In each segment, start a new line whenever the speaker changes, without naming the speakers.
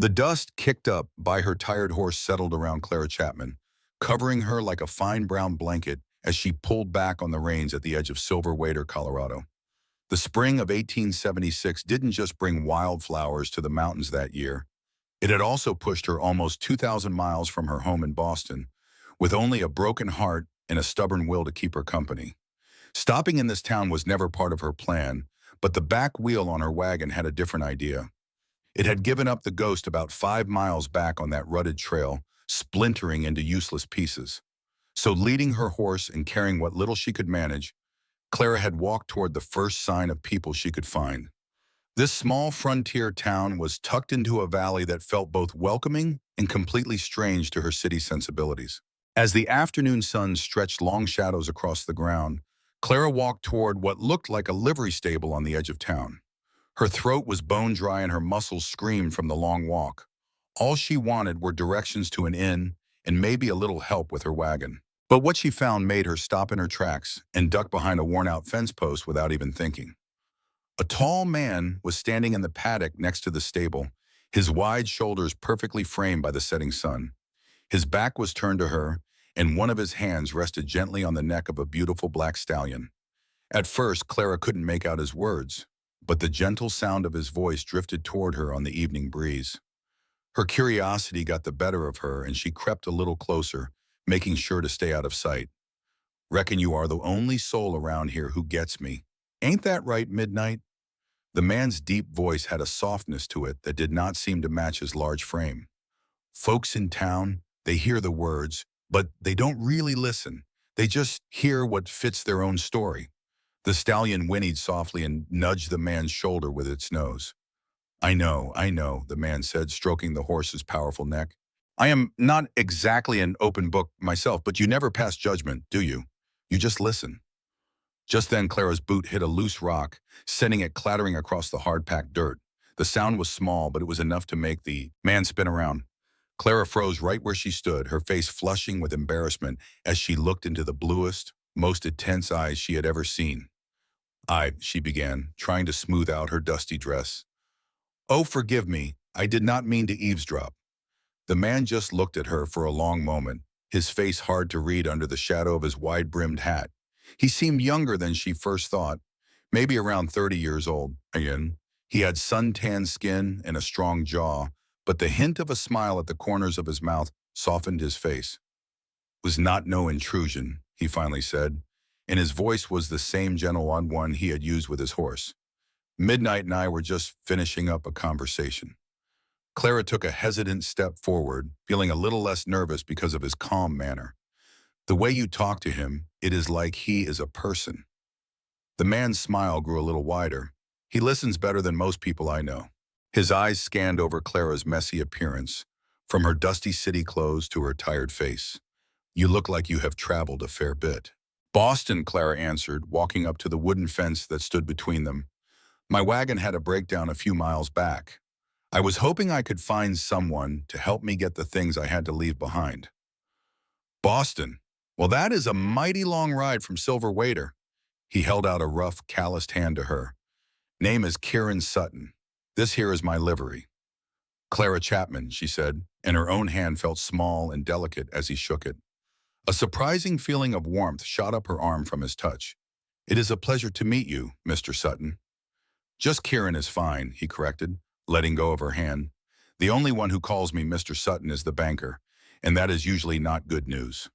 The dust kicked up by her tired horse settled around Clara Chapman, covering her like a fine brown blanket as she pulled back on the reins at the edge of Silver Wader, Colorado. The spring of 1876 didn't just bring wildflowers to the mountains that year. It had also pushed her almost 2,000 miles from her home in Boston, with only a broken heart and a stubborn will to keep her company. Stopping in this town was never part of her plan, but the back wheel on her wagon had a different idea. It had given up the ghost about 5 miles back on that rutted trail, splintering into useless pieces. So leading her horse and carrying what little she could manage, Clara had walked toward the first sign of people she could find. This small frontier town was tucked into a valley that felt both welcoming and completely strange to her city sensibilities. As the afternoon sun stretched long shadows across the ground, Clara walked toward what looked like a livery stable on the edge of town. Her throat was bone dry and her muscles screamed from the long walk. All she wanted were directions to an inn and maybe a little help with her wagon. But what she found made her stop in her tracks and duck behind a worn-out fence post without even thinking. A tall man was standing in the paddock next to the stable, his wide shoulders perfectly framed by the setting sun. His back was turned to her, and one of his hands rested gently on the neck of a beautiful black stallion. At first, Clara couldn't make out his words, but the gentle sound of his voice drifted toward her on the evening breeze. Her curiosity got the better of her, and she crept a little closer, making sure to stay out of sight. "Reckon you are the only soul around here who gets me. Ain't that right, Midnight?" The man's deep voice had a softness to it that did not seem to match his large frame. "Folks in town, they hear the words, but they don't really listen. They just hear what fits their own story." The stallion whinnied softly and nudged the man's shoulder with its nose. I know," the man said, stroking the horse's powerful neck. "I am not exactly an open book myself, but you never pass judgment, do you? You just listen." Just then, Clara's boot hit a loose rock, sending it clattering across the hard-packed dirt. The sound was small, but it was enough to make the man spin around. Clara froze right where she stood, her face flushing with embarrassment as she looked into the bluest, most intense eyes she had ever seen. She began, trying to smooth out her dusty dress. "Oh, forgive me. I did not mean to eavesdrop." The man just looked at her for a long moment, his face hard to read under the shadow of his wide-brimmed hat. He seemed younger than she first thought, maybe around 30 years old. Again, he had sun-tanned skin and a strong jaw, but the hint of a smile at the corners of his mouth softened his face. "Was not no intrusion," he finally said, and his voice was the same gentle one he had used with his horse. "Midnight and I were just finishing up a conversation." Clara took a hesitant step forward, feeling a little less nervous because of his calm manner. "The way you talk to him, it is like he is a person." The man's smile grew a little wider. "He listens better than most people I know." His eyes scanned over Clara's messy appearance, from her dusty city clothes to her tired face. "You look like you have traveled a fair bit." "Boston," Clara answered, walking up to the wooden fence that stood between them. "My wagon had a breakdown a few miles back. I was hoping I could find someone to help me get the things I had to leave behind." "Boston? Well, that is a mighty long ride from Silver Wader." He held out a rough, calloused hand to her. "Name is Kieran Sutton. This here is my livery." "Clara Chapman," she said, and her own hand felt small and delicate as he shook it. A surprising feeling of warmth shot up her arm from his touch. "It is a pleasure to meet you, Mr. Sutton." "Just Kieran is fine," he corrected, letting go of her hand. "The only one who calls me Mr. Sutton is the banker, and that is usually not good news."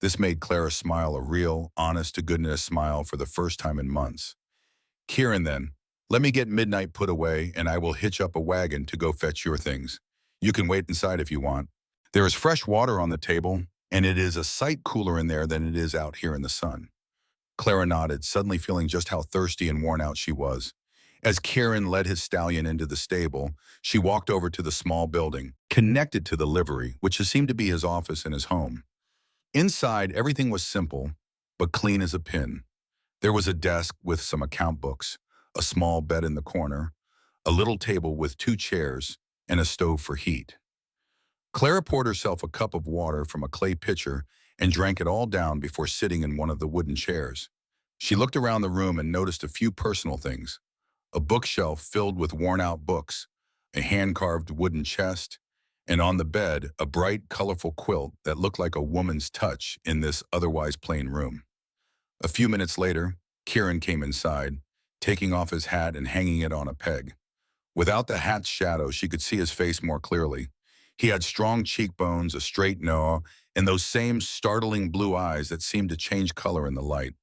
This made Clara smile, a real, honest-to-goodness smile for the first time in months. "Kieran, then, let me get Midnight put away, and I will hitch up a wagon to go fetch your things. You can wait inside if you want. There is fresh water on the table, and it is a sight cooler in there than it is out here in the sun." Clara nodded, suddenly feeling just how thirsty and worn out she was. As Kieran led his stallion into the stable, she walked over to the small building, connected to the livery, which seemed to be his office and his home. Inside, everything was simple, but clean as a pin. There was a desk with some account books, a small bed in the corner, a little table with 2 chairs, and a stove for heat. Clara poured herself a cup of water from a clay pitcher and drank it all down before sitting in one of the wooden chairs. She looked around the room and noticed a few personal things: a bookshelf filled with worn-out books, a hand-carved wooden chest, and on the bed, a bright, colorful quilt that looked like a woman's touch in this otherwise plain room. A few minutes later, Kieran came inside, taking off his hat and hanging it on a peg. Without the hat's shadow, she could see his face more clearly. He had strong cheekbones, a straight nose, and those same startling blue eyes that seemed to change color in the light.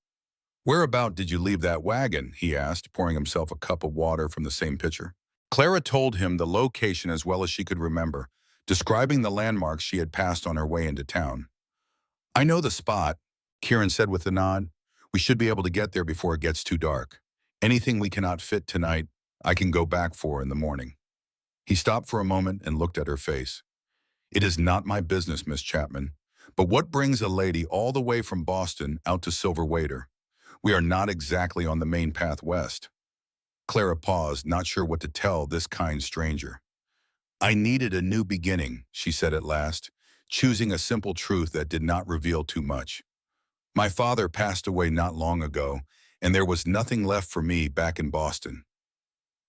"Whereabout did you leave that wagon?" he asked, pouring himself a cup of water from the same pitcher. Clara told him the location as well as she could remember, describing the landmarks she had passed on her way into town. "I know the spot," Kieran said with a nod. "We should be able to get there before it gets too dark. Anything we cannot fit tonight, I can go back for in the morning." He stopped for a moment and looked at her face. "It is not my business, Miss Chapman, but what brings a lady all the way from Boston out to Silver Waiter? We are not exactly on the main path west." Clara paused, not sure what to tell this kind stranger. "I needed a new beginning," she said at last, choosing a simple truth that did not reveal too much. "My father passed away not long ago, and there was nothing left for me back in Boston."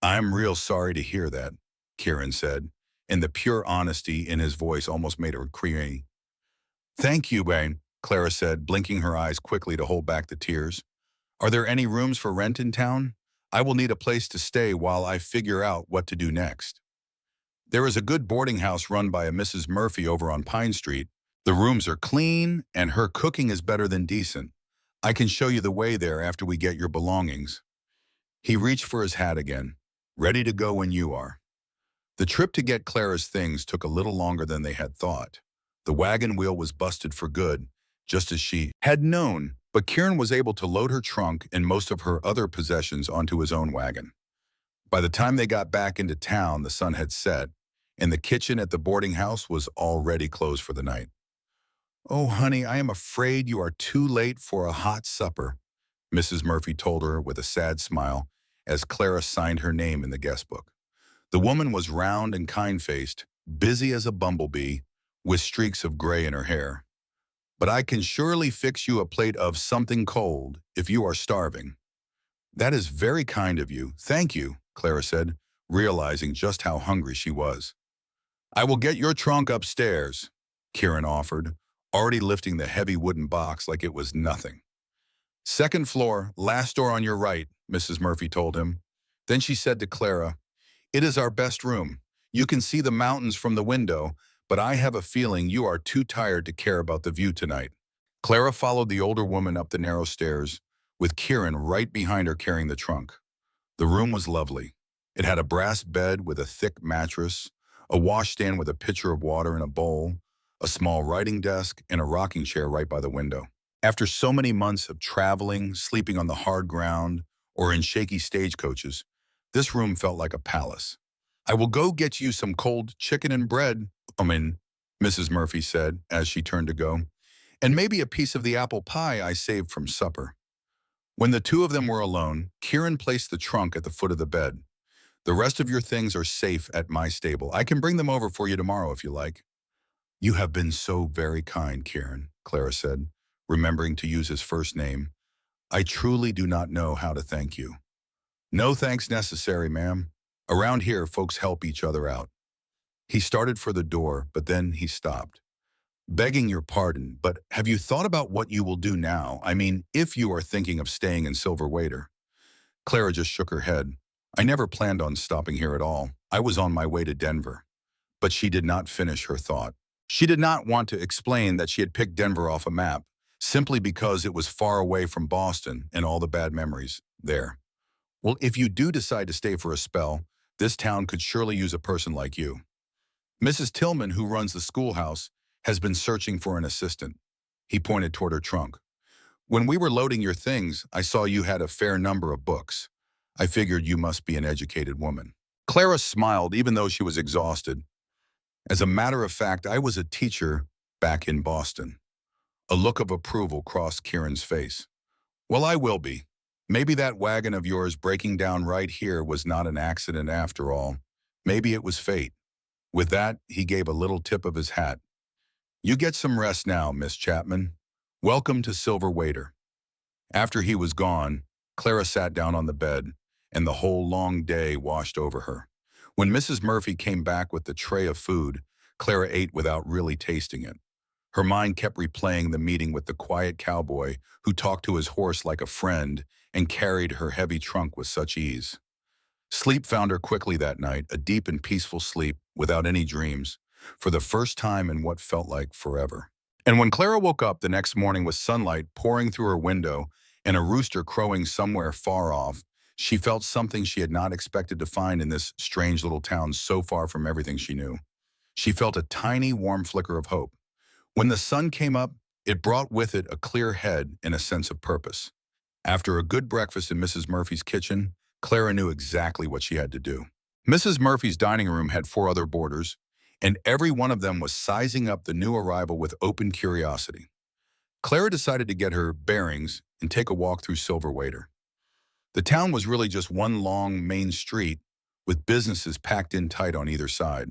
"I'm real sorry to hear that," Kieran said, and the pure honesty in his voice almost made her cry. "Thank you, Wayne," Clara said, blinking her eyes quickly to hold back the tears. "Are there any rooms for rent in town? I will need a place to stay while I figure out what to do next." "There is a good boarding house run by a Mrs. Murphy over on Pine Street. The rooms are clean, and her cooking is better than decent. I can show you the way there after we get your belongings." He reached for his hat again. "Ready to go when you are." The trip to get Clara's things took a little longer than they had thought. The wagon wheel was busted for good, just as she had known, but Kieran was able to load her trunk and most of her other possessions onto his own wagon. By the time they got back into town, the sun had set, and the kitchen at the boarding house was already closed for the night. "Oh, honey, I am afraid you are too late for a hot supper," Mrs. Murphy told her with a sad smile as Clara signed her name in the guest book. The woman was round and kind-faced, busy as a bumblebee, with streaks of gray in her hair. "But I can surely fix you a plate of something cold if you are starving." "That is very kind of you. Thank you," Clara said, realizing just how hungry she was. "I will get your trunk upstairs," Kieran offered, already lifting the heavy wooden box like it was nothing. "Second floor, last door on your right," Mrs. Murphy told him. Then she said to Clara, "It is our best room. You can see the mountains from the window, but I have a feeling you are too tired to care about the view tonight." Clara followed the older woman up the narrow stairs, with Kieran right behind her carrying the trunk. The room was lovely. It had a brass bed with a thick mattress, a washstand with a pitcher of water in a bowl, a small writing desk, and a rocking chair right by the window. After so many months of traveling, sleeping on the hard ground, or in shaky stagecoaches, this room felt like a palace. "I will go get you some cold chicken and bread, Mrs. Murphy said as she turned to go, "and maybe a piece of the apple pie I saved from supper." When the two of them were alone, Kieran placed the trunk at the foot of the bed. "The rest of your things are safe at my stable. I can bring them over for you tomorrow if you like." "You have been so very kind, Kieran," Clara said, remembering to use his first name. "I truly do not know how to thank you." "No thanks necessary, ma'am. Around here, folks help each other out." He started for the door, but then he stopped. "Begging your pardon, but have you thought about what you will do now? I mean, if you are thinking of staying in Silver Waiter." Clara just shook her head. "I never planned on stopping here at all. I was on my way to Denver." But she did not finish her thought. She did not want to explain that she had picked Denver off a map, simply because it was far away from Boston and all the bad memories there. "Well, if you do decide to stay for a spell, this town could surely use a person like you. Mrs. Tillman, who runs the schoolhouse, has been searching for an assistant." He pointed toward her trunk. "When we were loading your things, I saw you had a fair number of books. I figured you must be an educated woman." Clara smiled, even though she was exhausted. "As a matter of fact, I was a teacher back in Boston." A look of approval crossed Kieran's face. "Well, I will be. Maybe that wagon of yours breaking down right here was not an accident after all. Maybe it was fate." With that, he gave a little tip of his hat. "You get some rest now, Miss Chapman. Welcome to Silver Waiter." After he was gone, Clara sat down on the bed, and the whole long day washed over her. When Mrs. Murphy came back with the tray of food, Clara ate without really tasting it. Her mind kept replaying the meeting with the quiet cowboy who talked to his horse like a friend and carried her heavy trunk with such ease. Sleep found her quickly that night, a deep and peaceful sleep without any dreams, for the first time in what felt like forever. And when Clara woke up the next morning with sunlight pouring through her window and a rooster crowing somewhere far off, she felt something she had not expected to find in this strange little town so far from everything she knew. She felt a tiny, warm flicker of hope. When the sun came up, it brought with it a clear head and a sense of purpose. After a good breakfast in Mrs. Murphy's kitchen, Clara knew exactly what she had to do. Mrs. Murphy's dining room had 4 other boarders, and every one of them was sizing up the new arrival with open curiosity. Clara decided to get her bearings and take a walk through Silver Waiter. The town was really just one long main street with businesses packed in tight on either side.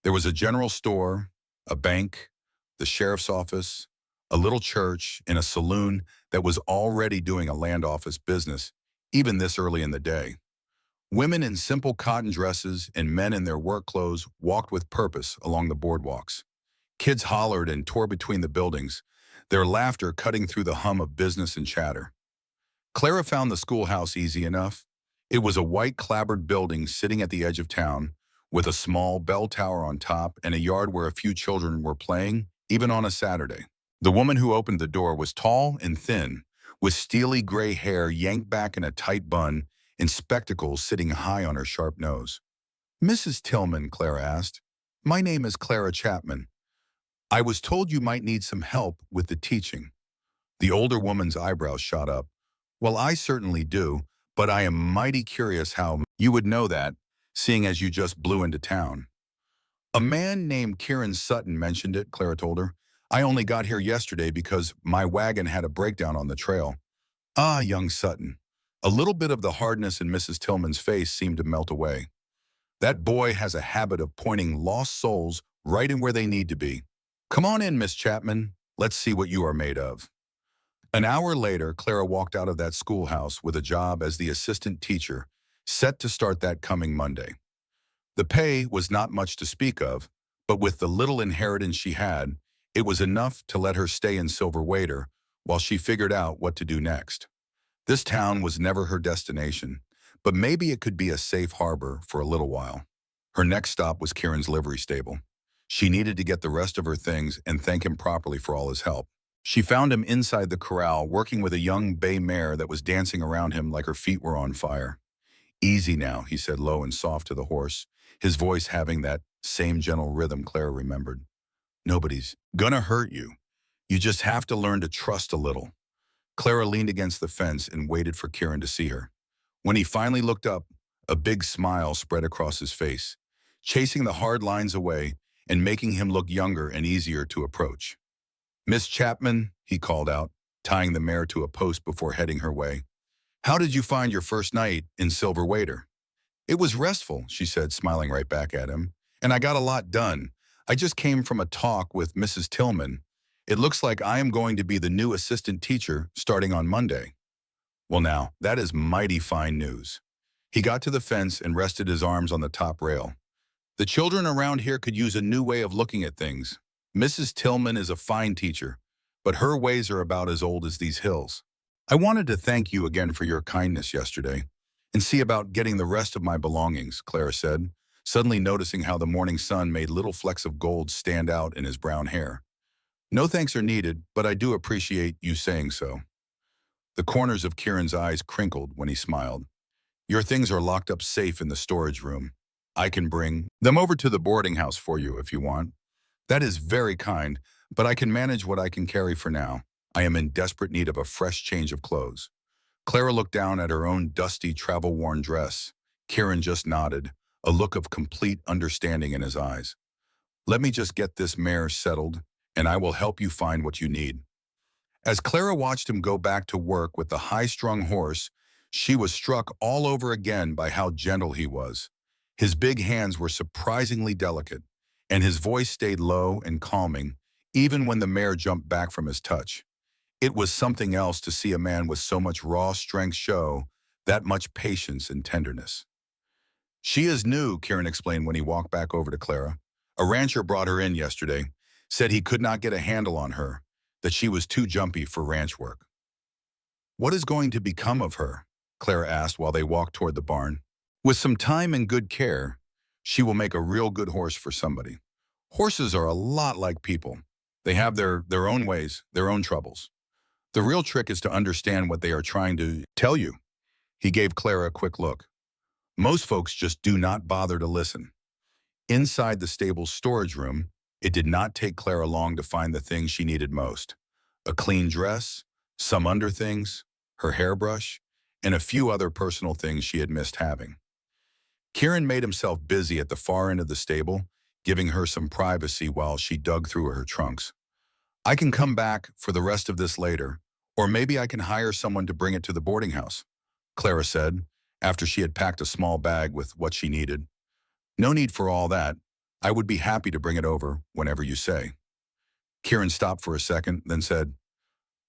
There was a general store, a bank, the sheriff's office, a little church, and a saloon that was already doing a land office business, even this early in the day. Women in simple cotton dresses and men in their work clothes walked with purpose along the boardwalks. Kids hollered and tore between the buildings, their laughter cutting through the hum of business and chatter. Clara found the schoolhouse easy enough. It was a white clapboard building sitting at the edge of town, with a small bell tower on top and a yard where a few children were playing, even on a Saturday. The woman who opened the door was tall and thin, with steely gray hair yanked back in a tight bun and spectacles sitting high on her sharp nose. "Mrs. Tillman," Clara asked. "My name is Clara Chapman. I was told you might need some help with the teaching." The older woman's eyebrows shot up. "Well, I certainly do, but I am mighty curious how you would know that, seeing as you just blew into town." "A man named Kieran Sutton mentioned it," Clara told her. "I only got here yesterday because my wagon had a breakdown on the trail." "Ah, young Sutton." A little bit of the hardness in Mrs. Tillman's face seemed to melt away. "That boy has a habit of pointing lost souls right in where they need to be. Come on in, Miss Chapman. Let's see what you are made of." An hour later, Clara walked out of that schoolhouse with a job as the assistant teacher, set to start that coming Monday. The pay was not much to speak of, but with the little inheritance she had, it was enough to let her stay in Silver Waiter while she figured out what to do next. This town was never her destination, but maybe it could be a safe harbor for a little while. Her next stop was Kieran's livery stable. She needed to get the rest of her things and thank him properly for all his help. She found him inside the corral, working with a young bay mare that was dancing around him like her feet were on fire. "Easy now," he said low and soft to the horse, his voice having that same gentle rhythm Clara remembered. "Nobody's gonna hurt you. You just have to learn to trust a little." Clara leaned against the fence and waited for Kieran to see her. When he finally looked up, a big smile spread across his face, chasing the hard lines away and making him look younger and easier to approach. "Miss Chapman," he called out, tying the mare to a post before heading her way. "How did you find your first night in Silver Waiter?" "It was restful," she said, smiling right back at him. "And I got a lot done. I just came from a talk with Mrs. Tillman. It looks like I am going to be the new assistant teacher starting on Monday." "Well now, that is mighty fine news." He got to the fence and rested his arms on the top rail. "The children around here could use a new way of looking at things. Mrs. Tillman is a fine teacher, but her ways are about as old as these hills. I wanted to thank you again for your kindness yesterday and see about getting the rest of my belongings," Clara said, suddenly noticing how the morning sun made little flecks of gold stand out in his brown hair. "No thanks are needed, but I do appreciate you saying so." The corners of Kieran's eyes crinkled when he smiled. "Your things are locked up safe in the storage room. I can bring them over to the boarding house for you if you want." "That is very kind, but I can manage what I can carry for now. I am in desperate need of a fresh change of clothes." Clara looked down at her own dusty, travel-worn dress. Kieran just nodded, a look of complete understanding in his eyes. "Let me just get this mare settled, and I will help you find what you need." As Clara watched him go back to work with the high-strung horse, she was struck all over again by how gentle he was. His big hands were surprisingly delicate, and his voice stayed low and calming, even when the mare jumped back from his touch. It was something else to see a man with so much raw strength show that much patience and tenderness. She is new, Kieran explained when he walked back over to Clara. A rancher brought her in yesterday, said he could not get a handle on her, that she was too jumpy for ranch work. What is going to become of her? Clara asked while they walked toward the barn. With some time and good care, she will make a real good horse for somebody. Horses are a lot like people. They have their own ways, their own troubles. The real trick is to understand what they are trying to tell you. He gave Clara a quick look. Most folks just do not bother to listen. Inside the stable's storage room, it did not take Clara long to find the things she needed most. A clean dress, some underthings, her hairbrush, and a few other personal things she had missed having. Kieran made himself busy at the far end of the stable, giving her some privacy while she dug through her trunks. I can come back for the rest of this later, or maybe I can hire someone to bring it to the boarding house, Clara said, after she had packed a small bag with what she needed. No need for all that. I would be happy to bring it over whenever you say. Kieran stopped for a second, then said,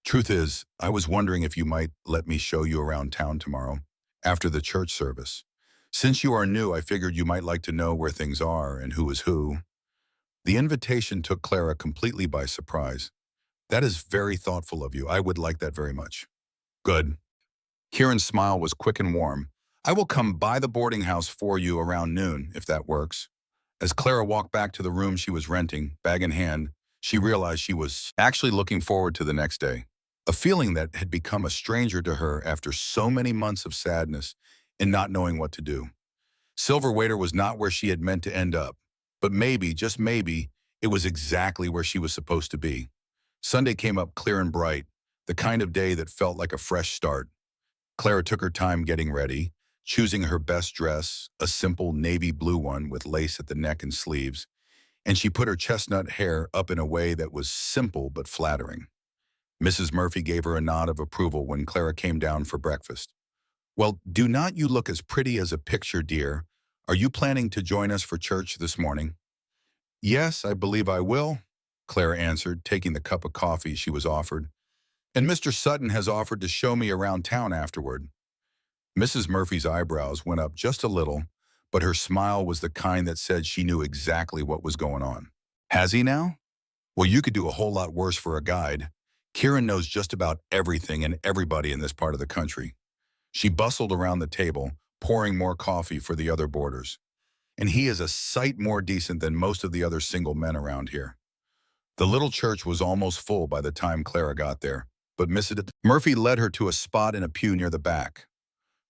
Truth is, I was wondering if you might let me show you around town tomorrow, after the church service. Since you are new, I figured you might like to know where things are and who is who. The invitation took Clara completely by surprise. That is very thoughtful of you. I would like that very much. Good. Kieran's smile was quick and warm. I will come by the boarding house for you around noon, if that works. As Clara walked back to the room she was renting, bag in hand, she realized she was actually looking forward to the next day. A feeling that had become a stranger to her after so many months of sadness and not knowing what to do. Silver Waiter was not where she had meant to end up, but maybe, just maybe, it was exactly where she was supposed to be. Sunday came up clear and bright, the kind of day that felt like a fresh start. Clara took her time getting ready, choosing her best dress, a simple navy blue one with lace at the neck and sleeves, and she put her chestnut hair up in a way that was simple but flattering. Mrs. Murphy gave her a nod of approval when Clara came down for breakfast. Well, do not you look as pretty as a picture, dear? Are you planning to join us for church this morning? Yes, I believe I will, Clara answered, taking the cup of coffee she was offered. And Mr. Sutton has offered to show me around town afterward. Mrs. Murphy's eyebrows went up just a little, but her smile was the kind that said she knew exactly what was going on. Has he now? Well, you could do a whole lot worse for a guide. Kieran knows just about everything and everybody in this part of the country. She bustled around the table, pouring more coffee for the other boarders. And he is a sight more decent than most of the other single men around here. The little church was almost full by the time Clara got there, but Mrs. Murphy led her to a spot in a pew near the back.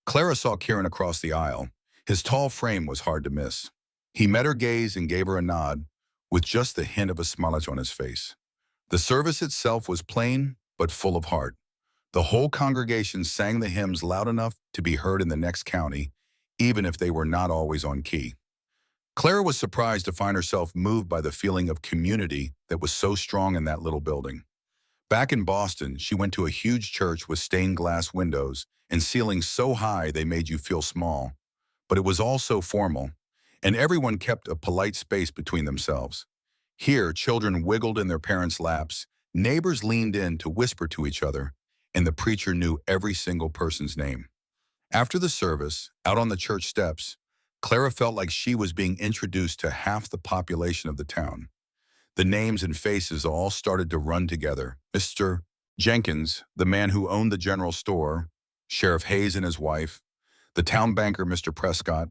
Clara saw Kieran across the aisle. His tall frame was hard to miss. He met her gaze and gave her a nod, with just the hint of a smile on his face. The service itself was plain, but full of heart. The whole congregation sang the hymns loud enough to be heard in the next county, even if they were not always on key. Clara was surprised to find herself moved by the feeling of community that was so strong in that little building. Back in Boston, she went to a huge church with stained glass windows and ceilings so high they made you feel small. But it was all so formal, and everyone kept a polite space between themselves. Here, children wiggled in their parents' laps, neighbors leaned in to whisper to each other, and the preacher knew every single person's name. After the service, out on the church steps, Clara felt like she was being introduced to half the population of the town. The names and faces all started to run together. Mr. Jenkins, the man who owned the general store, Sheriff Hayes and his wife, the town banker, Mr. Prescott,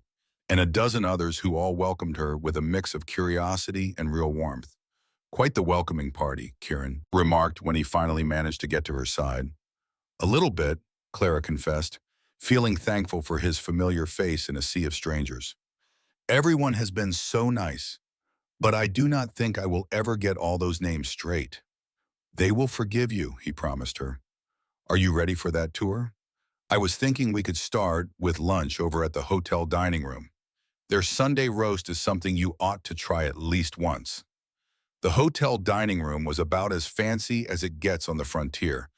and a dozen others who all welcomed her with a mix of curiosity and real warmth. Quite the welcoming party, Kieran remarked when he finally managed to get to her side. A little bit, Clara confessed, feeling thankful for his familiar face in a sea of strangers. Everyone has been so nice, but I do not think I will ever get all those names straight. They will forgive you, he promised her. Are you ready for that tour? I was thinking we could start with lunch over at the hotel dining room. Their Sunday roast is something you ought to try at least once. The hotel dining room was about as fancy as it gets on the frontier,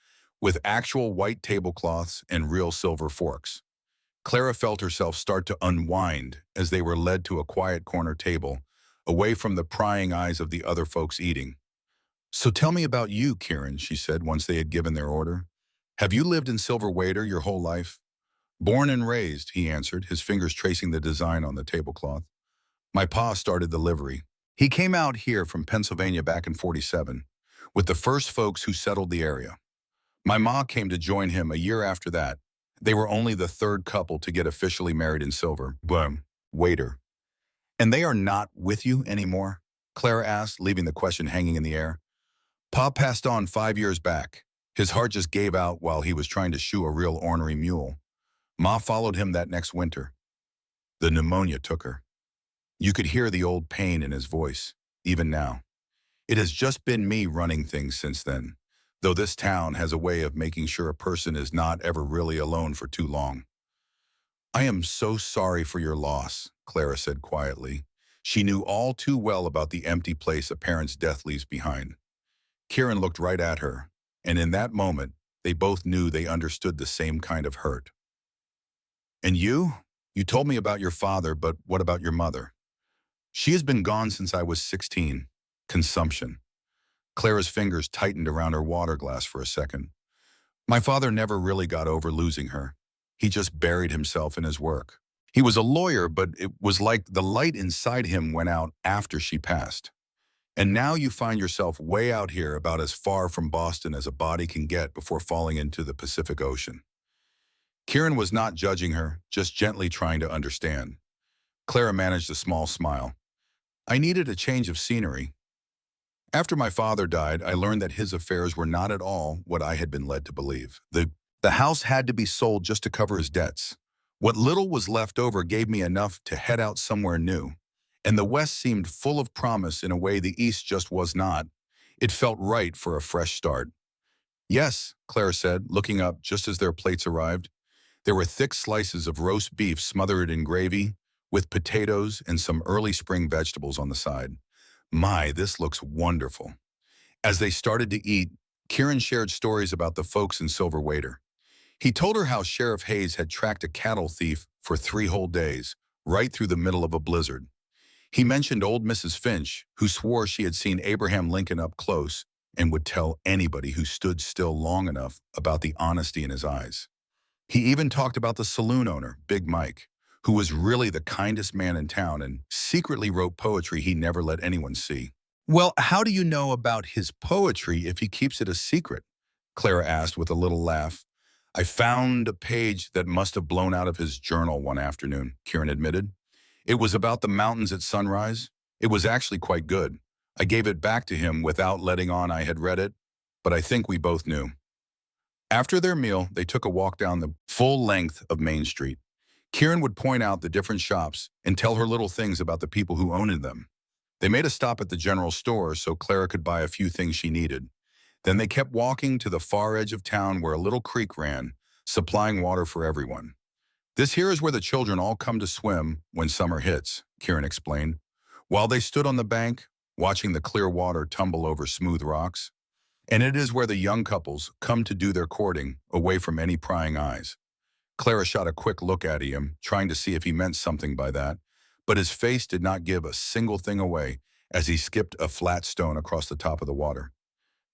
with actual white tablecloths and real silver forks. Clara felt herself start to unwind as they were led to a quiet corner table, away from the prying eyes of the other folks eating. So tell me about you, Kieran, she said once they had given their order. Have you lived in Silver Waiter your whole life? Born and raised, he answered, his fingers tracing the design on the tablecloth. My pa started the livery. He came out here from Pennsylvania back in '47, with the first folks who settled the area. My ma came to join him a year after that. They were only the third couple to get officially married in silver. Boom. Waiter. And they are not with you anymore? Clara asked, leaving the question hanging in the air. Pa passed on 5 years back. His heart just gave out while he was trying to shoe a real ornery mule. Ma followed him that next winter. The pneumonia took her. You could hear the old pain in his voice, even now. It has just been me running things since then, though this town has a way of making sure a person is not ever really alone for too long. I am so sorry for your loss, Clara said quietly. She knew all too well about the empty place a parent's death leaves behind. Kieran looked right at her, and in that moment, they both knew they understood the same kind of hurt. And you? You told me about your father, but what about your mother? She has been gone since I was 16. Consumption. Clara's fingers tightened around her water glass for a second. My father never really got over losing her. He just buried himself in his work. He was a lawyer, but it was like the light inside him went out after she passed. And now you find yourself way out here, about as far from Boston as a body can get before falling into the Pacific Ocean. Kieran was not judging her, just gently trying to understand. Clara managed a small smile. I needed a change of scenery. After my father died, I learned that his affairs were not at all what I had been led to believe. The house had to be sold just to cover his debts. What little was left over gave me enough to head out somewhere new. And the West seemed full of promise in a way the East just was not. It felt right for a fresh start. Yes, Clara said, looking up just as their plates arrived. There were thick slices of roast beef smothered in gravy, with potatoes and some early spring vegetables on the side. My, this looks wonderful. As they started to eat, Kieran shared stories about the folks in Silver Waiter. He told her how Sheriff Hayes had tracked a cattle thief for 3 whole days, right through the middle of a blizzard. He mentioned old Mrs. Finch, who swore she had seen Abraham Lincoln up close and would tell anybody who stood still long enough about the honesty in his eyes. He even talked about the saloon owner, Big Mike, who was really the kindest man in town and secretly wrote poetry he never let anyone see. Well, how do you know about his poetry if he keeps it a secret? Clara asked with a little laugh. I found a page that must have blown out of his journal one afternoon, Kieran admitted. It was about the mountains at sunrise. It was actually quite good. I gave it back to him without letting on I had read it, but I think we both knew. After their meal, they took a walk down the full length of Main Street. Kieran would point out the different shops and tell her little things about the people who owned them. They made a stop at the general store so Clara could buy a few things she needed. Then they kept walking to the far edge of town where a little creek ran, supplying water for everyone. This here is where the children all come to swim when summer hits, Kieran explained, while they stood on the bank, watching the clear water tumble over smooth rocks. And it is where the young couples come to do their courting, away from any prying eyes. Clara shot a quick look at him, trying to see if he meant something by that, but his face did not give a single thing away as he skipped a flat stone across the top of the water.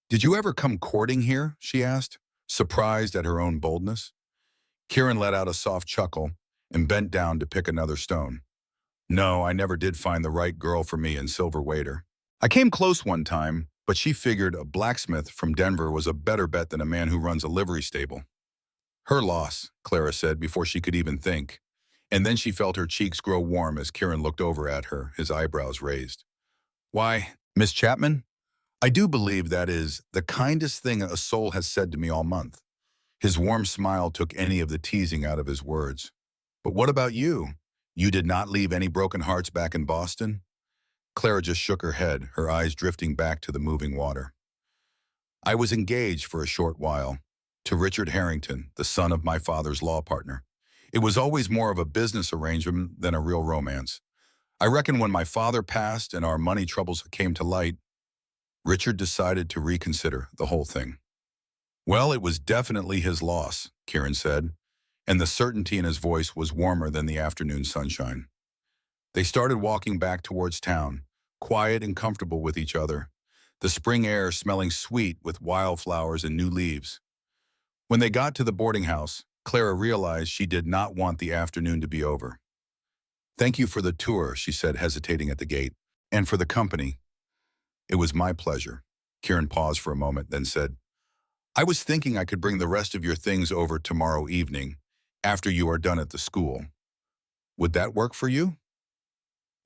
Did you ever come courting here? She asked, surprised at her own boldness. Kieran let out a soft chuckle and bent down to pick another stone. No, I never did find the right girl for me in Silver Waiter. I came close one time, but she figured a blacksmith from Denver was a better bet than a man who runs a livery stable. Her loss, Clara said before she could even think. And then she felt her cheeks grow warm as Kieran looked over at her, his eyebrows raised. Why, Miss Chapman, I do believe that is the kindest thing a soul has said to me all month. His warm smile took any of the teasing out of his words. But what about you? You did not leave any broken hearts back in Boston? Clara just shook her head, her eyes drifting back to the moving water. I was engaged for a short while to Richard Harrington, the son of my father's law partner. It was always more of a business arrangement than a real romance. I reckon when my father passed and our money troubles came to light, Richard decided to reconsider the whole thing. Well, it was definitely his loss, Kieran said, and the certainty in his voice was warmer than the afternoon sunshine. They started walking back towards town, quiet and comfortable with each other, the spring air smelling sweet with wildflowers and new leaves. When they got to the boarding house, Clara realized she did not want the afternoon to be over. "Thank you for the tour," she said, hesitating at the gate, "and for the company." "It was my pleasure." Kieran paused for a moment, then said, "I was thinking I could bring the rest of your things over tomorrow evening, after you are done at the school. Would that work for you?"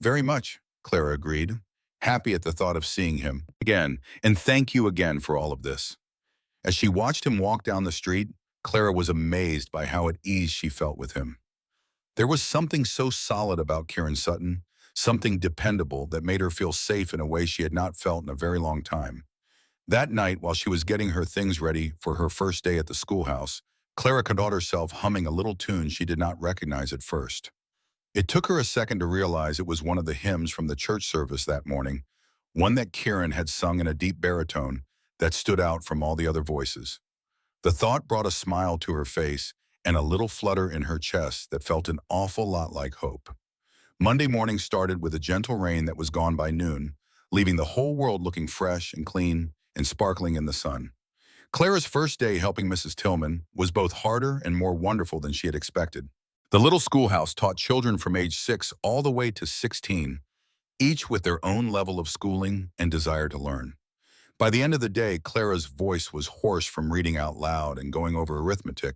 "Very much," Clara agreed, happy at the thought of seeing him again, "and thank you again for all of this." As she watched him walk down the street, Clara was amazed by how at ease she felt with him. There was something so solid about Kieran Sutton, something dependable that made her feel safe in a way she had not felt in a very long time. That night, while she was getting her things ready for her first day at the schoolhouse, Clara caught herself humming a little tune she did not recognize at first. It took her a second to realize it was one of the hymns from the church service that morning, one that Kieran had sung in a deep baritone that stood out from all the other voices. The thought brought a smile to her face and a little flutter in her chest that felt an awful lot like hope. Monday morning started with a gentle rain that was gone by noon, leaving the whole world looking fresh and clean and sparkling in the sun. Clara's first day helping Mrs. Tillman was both harder and more wonderful than she had expected. The little schoolhouse taught children from age 6 all the way to 16, each with their own level of schooling and desire to learn. By the end of the day, Clara's voice was hoarse from reading out loud and going over arithmetic,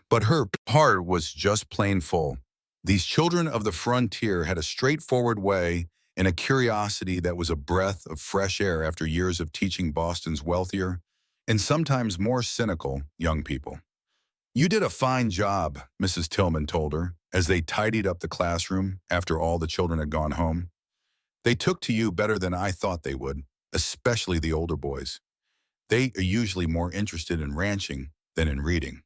but her heart was just plain full. These children of the frontier had a straightforward way and a curiosity that was a breath of fresh air after years of teaching Boston's wealthier and sometimes more cynical young people. "You did a fine job," Mrs. Tillman told her, as they tidied up the classroom after all the children had gone home. "They took to you better than I thought they would, especially the older boys. They are usually more interested in ranching than in reading."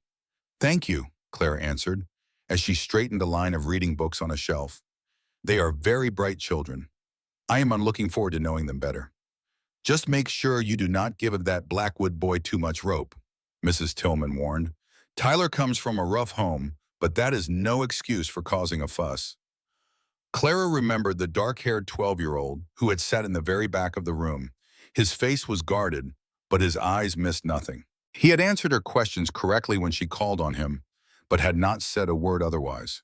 "Thank you," Clara answered, as she straightened a line of reading books on a shelf. "They are very bright children. I am looking forward to knowing them better." "Just make sure you do not give that Blackwood boy too much rope," Mrs. Tillman warned. "Tyler comes from a rough home, but that is no excuse for causing a fuss." Clara remembered the dark-haired 12-year-old who had sat in the very back of the room. His face was guarded, but his eyes missed nothing. He had answered her questions correctly when she called on him, but had not said a word otherwise.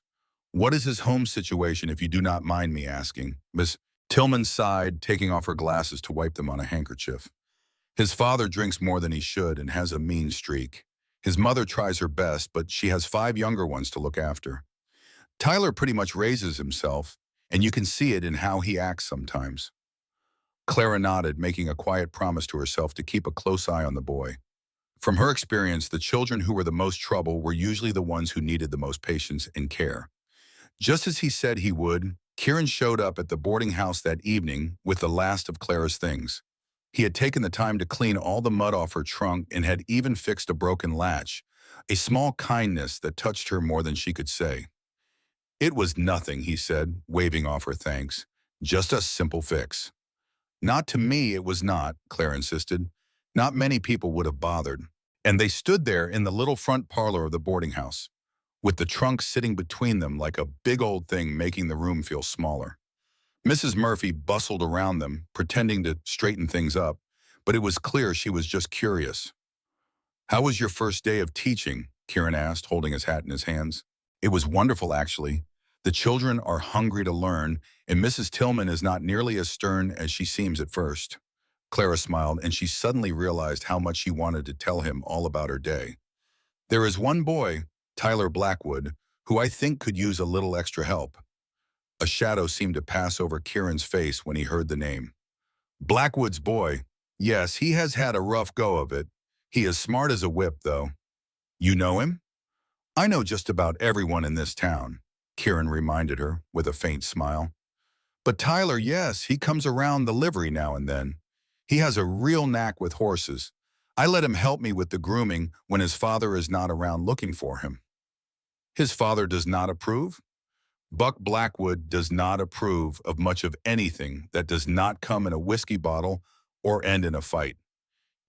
"What is his home situation, if you do not mind me asking?" Miss Tillman sighed, taking off her glasses to wipe them on a handkerchief. "His father drinks more than he should and has a mean streak. His mother tries her best, but she has 5 younger ones to look after. Tyler pretty much raises himself, and you can see it in how he acts sometimes." Clara nodded, making a quiet promise to herself to keep a close eye on the boy. From her experience, the children who were the most trouble were usually the ones who needed the most patience and care. Just as he said he would, Kieran showed up at the boarding house that evening with the last of Clara's things. He had taken the time to clean all the mud off her trunk and had even fixed a broken latch, a small kindness that touched her more than she could say. "It was nothing," he said, waving off her thanks. "Just a simple fix." "Not to me, it was not," Clara insisted. "Not many people would have bothered." And they stood there in the little front parlor of the boarding house, with the trunk sitting between them like a big old thing, making the room feel smaller. Mrs. Murphy bustled around them, pretending to straighten things up, but it was clear she was just curious. "How was your first day of teaching?" Kieran asked, holding his hat in his hands. "It was wonderful, actually. The children are hungry to learn, and Mrs. Tillman is not nearly as stern as she seems at first." Clara smiled, and she suddenly realized how much she wanted to tell him all about her day. "There is one boy, Tyler Blackwood, who I think could use a little extra help." A shadow seemed to pass over Kieran's face when he heard the name. "Blackwood's boy. Yes, he has had a rough go of it. He is smart as a whip, though." "You know him?" "I know just about everyone in this town," Kieran reminded her with a faint smile. "But Tyler, yes, he comes around the livery now and then. He has a real knack with horses. I let him help me with the grooming when his father is not around looking for him." "His father does not approve?" "Buck Blackwood does not approve of much of anything that does not come in a whiskey bottle or end in a fight."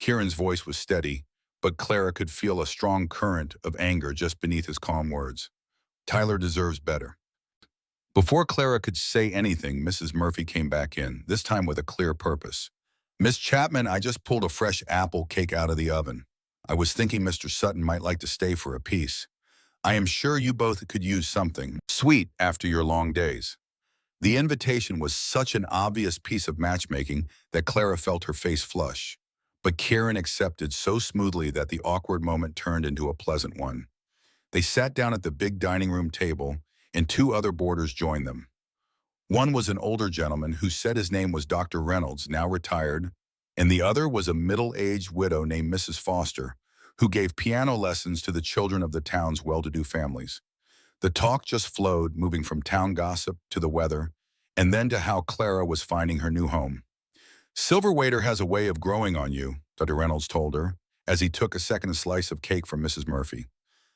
Kieran's voice was steady, but Clara could feel a strong current of anger just beneath his calm words. "Tyler deserves better." Before Clara could say anything, Mrs. Murphy came back in, this time with a clear purpose. "Miss Chapman, I just pulled a fresh apple cake out of the oven. I was thinking Mr. Sutton might like to stay for a piece." I am sure you both could use something sweet after your long days. The invitation was such an obvious piece of matchmaking that Clara felt her face flush. But Kieran accepted so smoothly that the awkward moment turned into a pleasant one. They sat down at the big dining room table, and two other boarders joined them. One was an older gentleman who said his name was Dr. Reynolds, now retired, and the other was a middle-aged widow named Mrs. Foster, who gave piano lessons to the children of the town's well-to-do families. The talk just flowed, moving from town gossip to the weather, and then to how Clara was finding her new home. Silver Waiter has a way of growing on you, Dr. Reynolds told her, as he took a second slice of cake from Mrs. Murphy.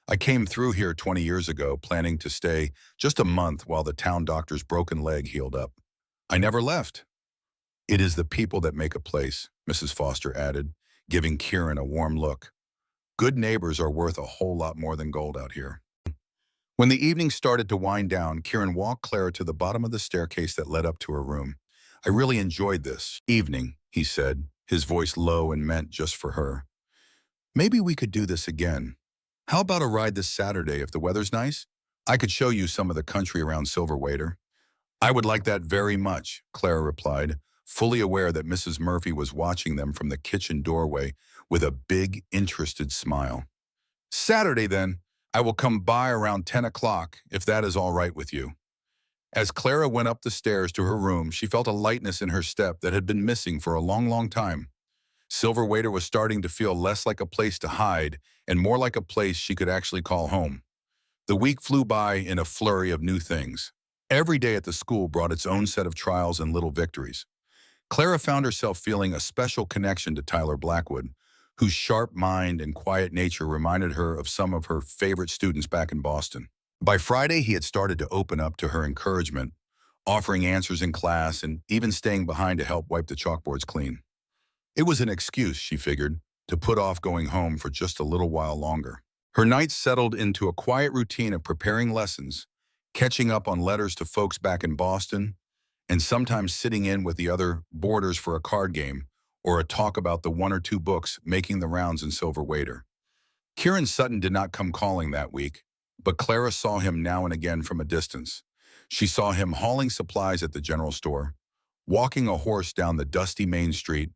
I came through here 20 years ago, planning to stay just a month while the town doctor's broken leg healed up. I never left. It is the people that make a place, Mrs. Foster added, giving Kieran a warm look. Good neighbors are worth a whole lot more than gold out here. When the evening started to wind down, Kieran walked Clara to the bottom of the staircase that led up to her room. I really enjoyed this evening, he said, his voice low and meant just for her. Maybe we could do this again. How about a ride this Saturday if the weather's nice? I could show you some of the country around Silver Waiter. I would like that very much, Clara replied, fully aware that Mrs. Murphy was watching them from the kitchen doorway with a big, interested smile. Saturday, then. I will come by around 10 o'clock, if that is all right with you. As Clara went up the stairs to her room, she felt a lightness in her step that had been missing for a long, long time. Silver Waiter was starting to feel less like a place to hide and more like a place she could actually call home. The week flew by in a flurry of new things. Every day at the school brought its own set of trials and little victories. Clara found herself feeling a special connection to Tyler Blackwood, whose sharp mind and quiet nature reminded her of some of her favorite students back in Boston. By Friday, he had started to open up to her encouragement, offering answers in class and even staying behind to help wipe the chalkboards clean. It was an excuse, she figured, to put off going home for just a little while longer. Her nights settled into a quiet routine of preparing lessons, catching up on letters to folks back in Boston, and sometimes sitting in with the other boarders for a card game or a talk about the one or two books making the rounds in Silver Waiter. Kieran Sutton did not come calling that week, but Clara saw him now and again from a distance. She saw him hauling supplies at the general store, walking a horse down the dusty main street,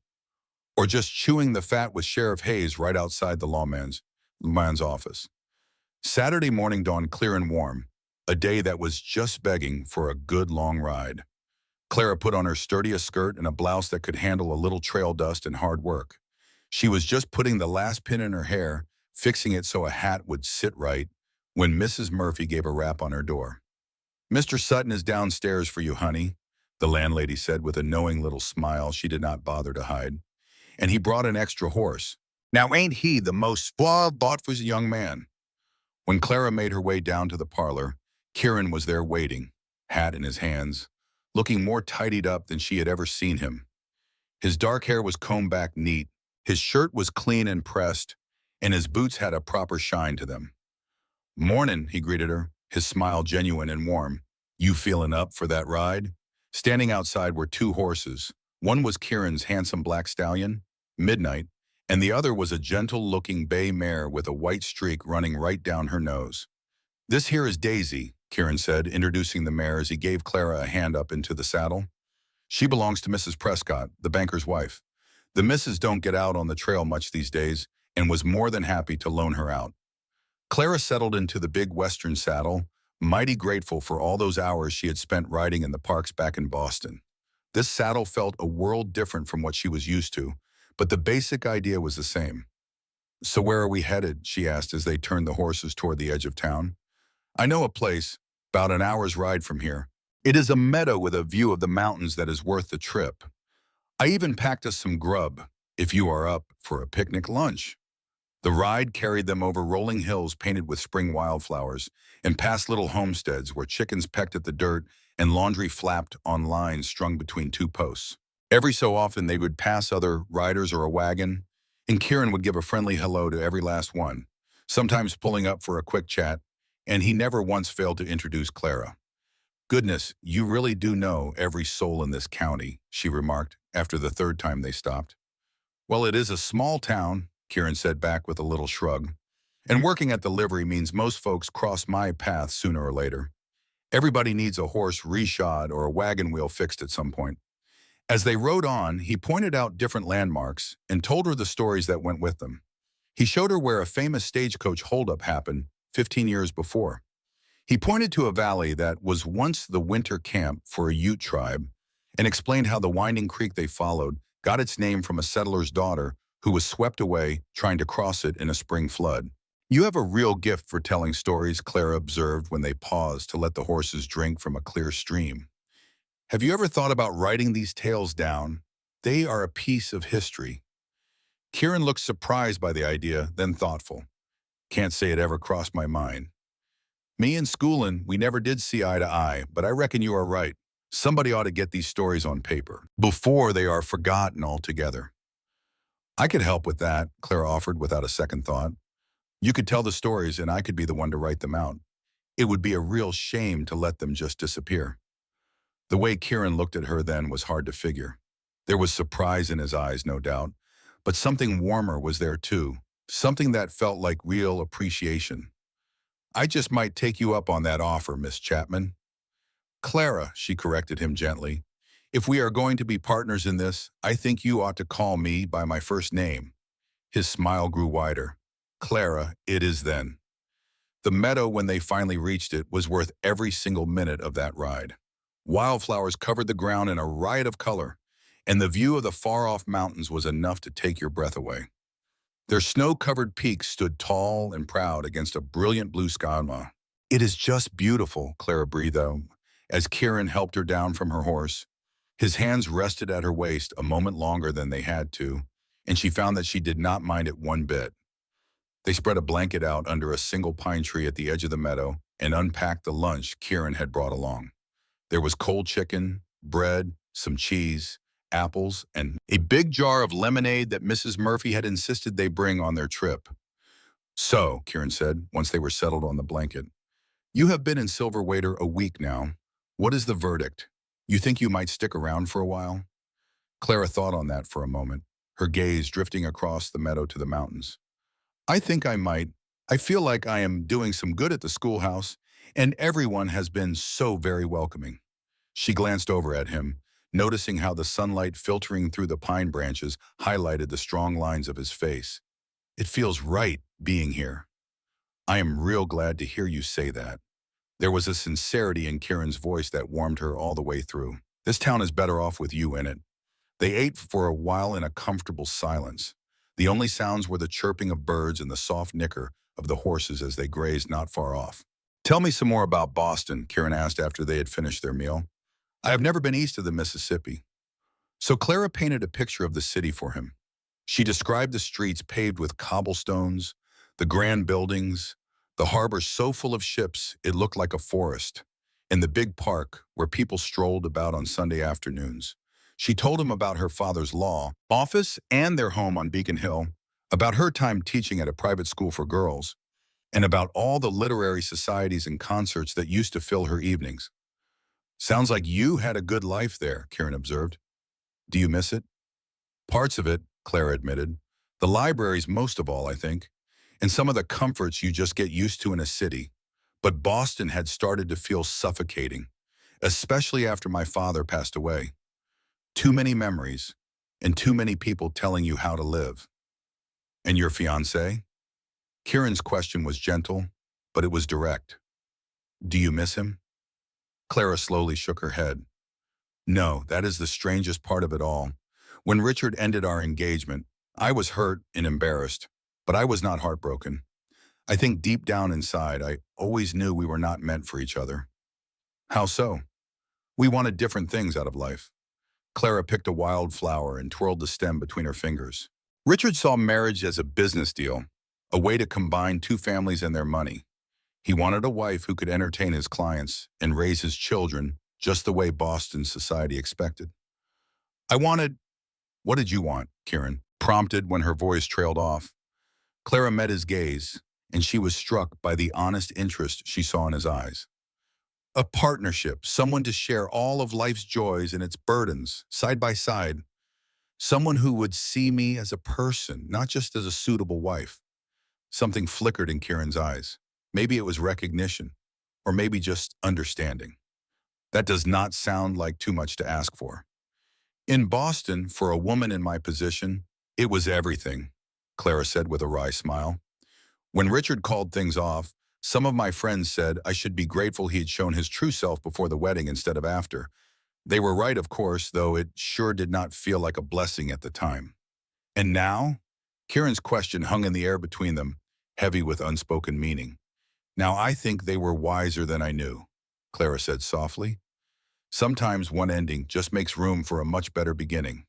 or just chewing the fat with Sheriff Hayes right outside the lawman's office. Saturday morning dawned clear and warm, a day that was just begging for a good long ride. Clara put on her sturdiest skirt and a blouse that could handle a little trail dust and hard work. She was just putting the last pin in her hair, fixing it so a hat would sit right, when Mrs. Murphy gave a rap on her door. Mr. Sutton is downstairs for you, honey, the landlady said with a knowing little smile she did not bother to hide. And he brought an extra horse. Now ain't he the most spoiled, thoughtful young man? When Clara made her way down to the parlor, Kieran was there waiting, hat in his hands, looking more tidied up than she had ever seen him. His dark hair was combed back neat, his shirt was clean and pressed, and his boots had a proper shine to them. Mornin', he greeted her, his smile genuine and warm. You feeling up for that ride? Standing outside were two horses. One was Kieran's handsome black stallion, Midnight, and the other was a gentle-looking bay mare with a white streak running right down her nose. This here is Daisy, Kieran said, introducing the mare as he gave Clara a hand up into the saddle. She belongs to Mrs. Prescott, the banker's wife. The missus don't get out on the trail much these days and was more than happy to loan her out. Clara settled into the big western saddle, mighty grateful for all those hours she had spent riding in the parks back in Boston. This saddle felt a world different from what she was used to, but the basic idea was the same. So where are we headed? She asked as they turned the horses toward the edge of town. I know a place, about an hour's ride from here. It is a meadow with a view of the mountains that is worth the trip. I even packed us some grub, if you are up for a picnic lunch. The ride carried them over rolling hills painted with spring wildflowers and past little homesteads where chickens pecked at the dirt and laundry flapped on lines strung between two posts. Every so often they would pass other riders or a wagon, and Kieran would give a friendly hello to every last one, sometimes pulling up for a quick chat, and he never once failed to introduce Clara. Goodness, you really do know every soul in this county, she remarked after the third time they stopped. Well, it is a small town, Kieran said back with a little shrug. And working at the livery means most folks cross my path sooner or later. Everybody needs a horse reshod or a wagon wheel fixed at some point. As they rode on, he pointed out different landmarks and told her the stories that went with them. He showed her where a famous stagecoach holdup happened 15 years before. He pointed to a valley that was once the winter camp for a Ute tribe and explained how the winding creek they followed got its name from a settler's daughter who was swept away trying to cross it in a spring flood. You have a real gift for telling stories, Clara observed when they paused to let the horses drink from a clear stream. Have you ever thought about writing these tales down? They are a piece of history. Kieran looked surprised by the idea, then thoughtful. Can't say it ever crossed my mind. Me and schoolin', we never did see eye to eye, but I reckon you are right. Somebody ought to get these stories on paper before they are forgotten altogether. I could help with that, Clara offered without a second thought. You could tell the stories and I could be the one to write them out. It would be a real shame to let them just disappear. The way Kieran looked at her then was hard to figure. There was surprise in his eyes, no doubt, but something warmer was there too, something that felt like real appreciation. I just might take you up on that offer, Miss Chapman. Clara, she corrected him gently. If we are going to be partners in this, I think you ought to call me by my first name. His smile grew wider. Clara, it is then. The meadow, when they finally reached it, was worth every single minute of that ride. Wildflowers covered the ground in a riot of color, and the view of the far-off mountains was enough to take your breath away. Their snow-covered peaks stood tall and proud against a brilliant blue sky. It is just beautiful, Clara breathed out, as Kieran helped her down from her horse. His hands rested at her waist a moment longer than they had to, and she found that she did not mind it one bit. They spread a blanket out under a single pine tree at the edge of the meadow and unpacked the lunch Kieran had brought along. There was cold chicken, bread, some cheese, apples, and a big jar of lemonade that Mrs. Murphy had insisted they bring on their trip. So, Kieran said, once they were settled on the blanket, you have been in Silver Waiter a week now. What is the verdict? You think you might stick around for a while? Clara thought on that for a moment, her gaze drifting across the meadow to the mountains. I think I might. I feel like I am doing some good at the schoolhouse, and everyone has been so very welcoming. She glanced over at him, noticing how the sunlight filtering through the pine branches highlighted the strong lines of his face. It feels right being here. I am real glad to hear you say that. There was a sincerity in Kieran's voice that warmed her all the way through. This town is better off with you in it. They ate for a while in a comfortable silence. The only sounds were the chirping of birds and the soft nicker of the horses as they grazed not far off. Tell me some more about Boston, Kieran asked after they had finished their meal. I have never been east of the Mississippi. So Clara painted a picture of the city for him. She described the streets paved with cobblestones, the grand buildings, the harbor so full of ships it looked like a forest, and the big park where people strolled about on Sunday afternoons. She told him about her father's law office and their home on Beacon Hill, about her time teaching at a private school for girls, and about all the literary societies and concerts that used to fill her evenings. Sounds like you had a good life there, Kieran observed. Do you miss it? Parts of it, Clara admitted. The libraries most of all, I think, and some of the comforts you just get used to in a city. But Boston had started to feel suffocating, especially after my father passed away. Too many memories, and too many people telling you how to live. And your fiancé? Kieran's question was gentle, but it was direct. Do you miss him? Clara slowly shook her head. No, that is the strangest part of it all. When Richard ended our engagement, I was hurt and embarrassed, but I was not heartbroken. I think deep down inside, I always knew we were not meant for each other. How so? We wanted different things out of life. Clara picked a wildflower and twirled the stem between her fingers. Richard saw marriage as a business deal, a way to combine two families and their money. He wanted a wife who could entertain his clients and raise his children just the way Boston society expected. What did you want, Kieran prompted when her voice trailed off. Clara met his gaze, and she was struck by the honest interest she saw in his eyes. A partnership, someone to share all of life's joys and its burdens, side by side. Someone who would see me as a person, not just as a suitable wife. Something flickered in Kieran's eyes. Maybe it was recognition, or maybe just understanding. That does not sound like too much to ask for. In Boston, for a woman in my position, it was everything, Clara said with a wry smile. When Richard called things off, some of my friends said I should be grateful he had shown his true self before the wedding instead of after. They were right, of course, though it sure did not feel like a blessing at the time. And now? Kieran's question hung in the air between them, heavy with unspoken meaning. Now I think they were wiser than I knew, Clara said softly. Sometimes one ending just makes room for a much better beginning.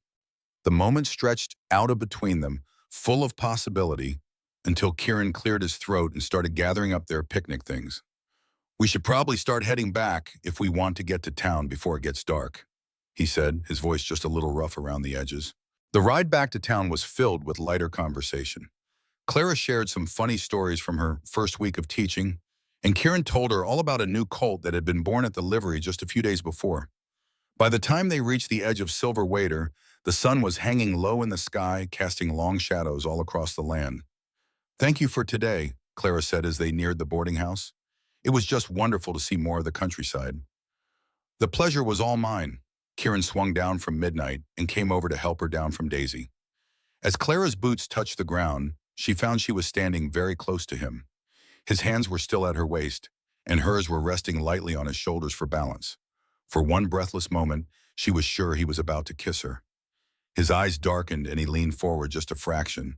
The moment stretched out of between them, full of possibility, until Kieran cleared his throat and started gathering up their picnic things. We should probably start heading back if we want to get to town before it gets dark, he said, his voice just a little rough around the edges. The ride back to town was filled with lighter conversation. Clara shared some funny stories from her first week of teaching, and Kieran told her all about a new colt that had been born at the livery just a few days before. By the time they reached the edge of Silver Wader, the sun was hanging low in the sky, casting long shadows all across the land. Thank you for today, Clara said as they neared the boarding house. It was just wonderful to see more of the countryside. The pleasure was all mine. Kieran swung down from midnight and came over to help her down from Daisy. As Clara's boots touched the ground, she found she was standing very close to him. His hands were still at her waist, and hers were resting lightly on his shoulders for balance. For one breathless moment, she was sure he was about to kiss her. His eyes darkened and he leaned forward just a fraction.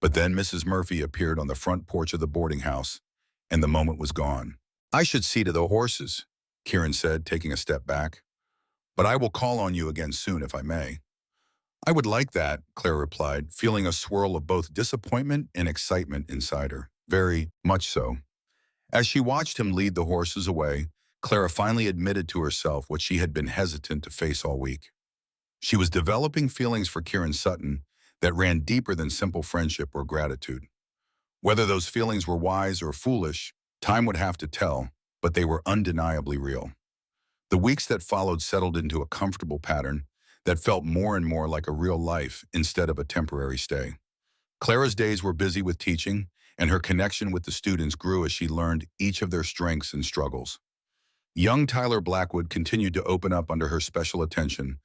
But then Mrs. Murphy appeared on the front porch of the boarding house, and the moment was gone. I should see to the horses, Kieran said, taking a step back. But I will call on you again soon if I may. I would like that, Clara replied, feeling a swirl of both disappointment and excitement inside her. Very much so. As she watched him lead the horses away, Clara finally admitted to herself what she had been hesitant to face all week. She was developing feelings for Kieran Sutton that ran deeper than simple friendship or gratitude. Whether those feelings were wise or foolish, time would have to tell, but they were undeniably real. The weeks that followed settled into a comfortable pattern that felt more and more like a real life instead of a temporary stay. Clara's days were busy with teaching, and her connection with the students grew as she learned each of their strengths and struggles. Young Tyler Blackwood continued to open up under her special attention,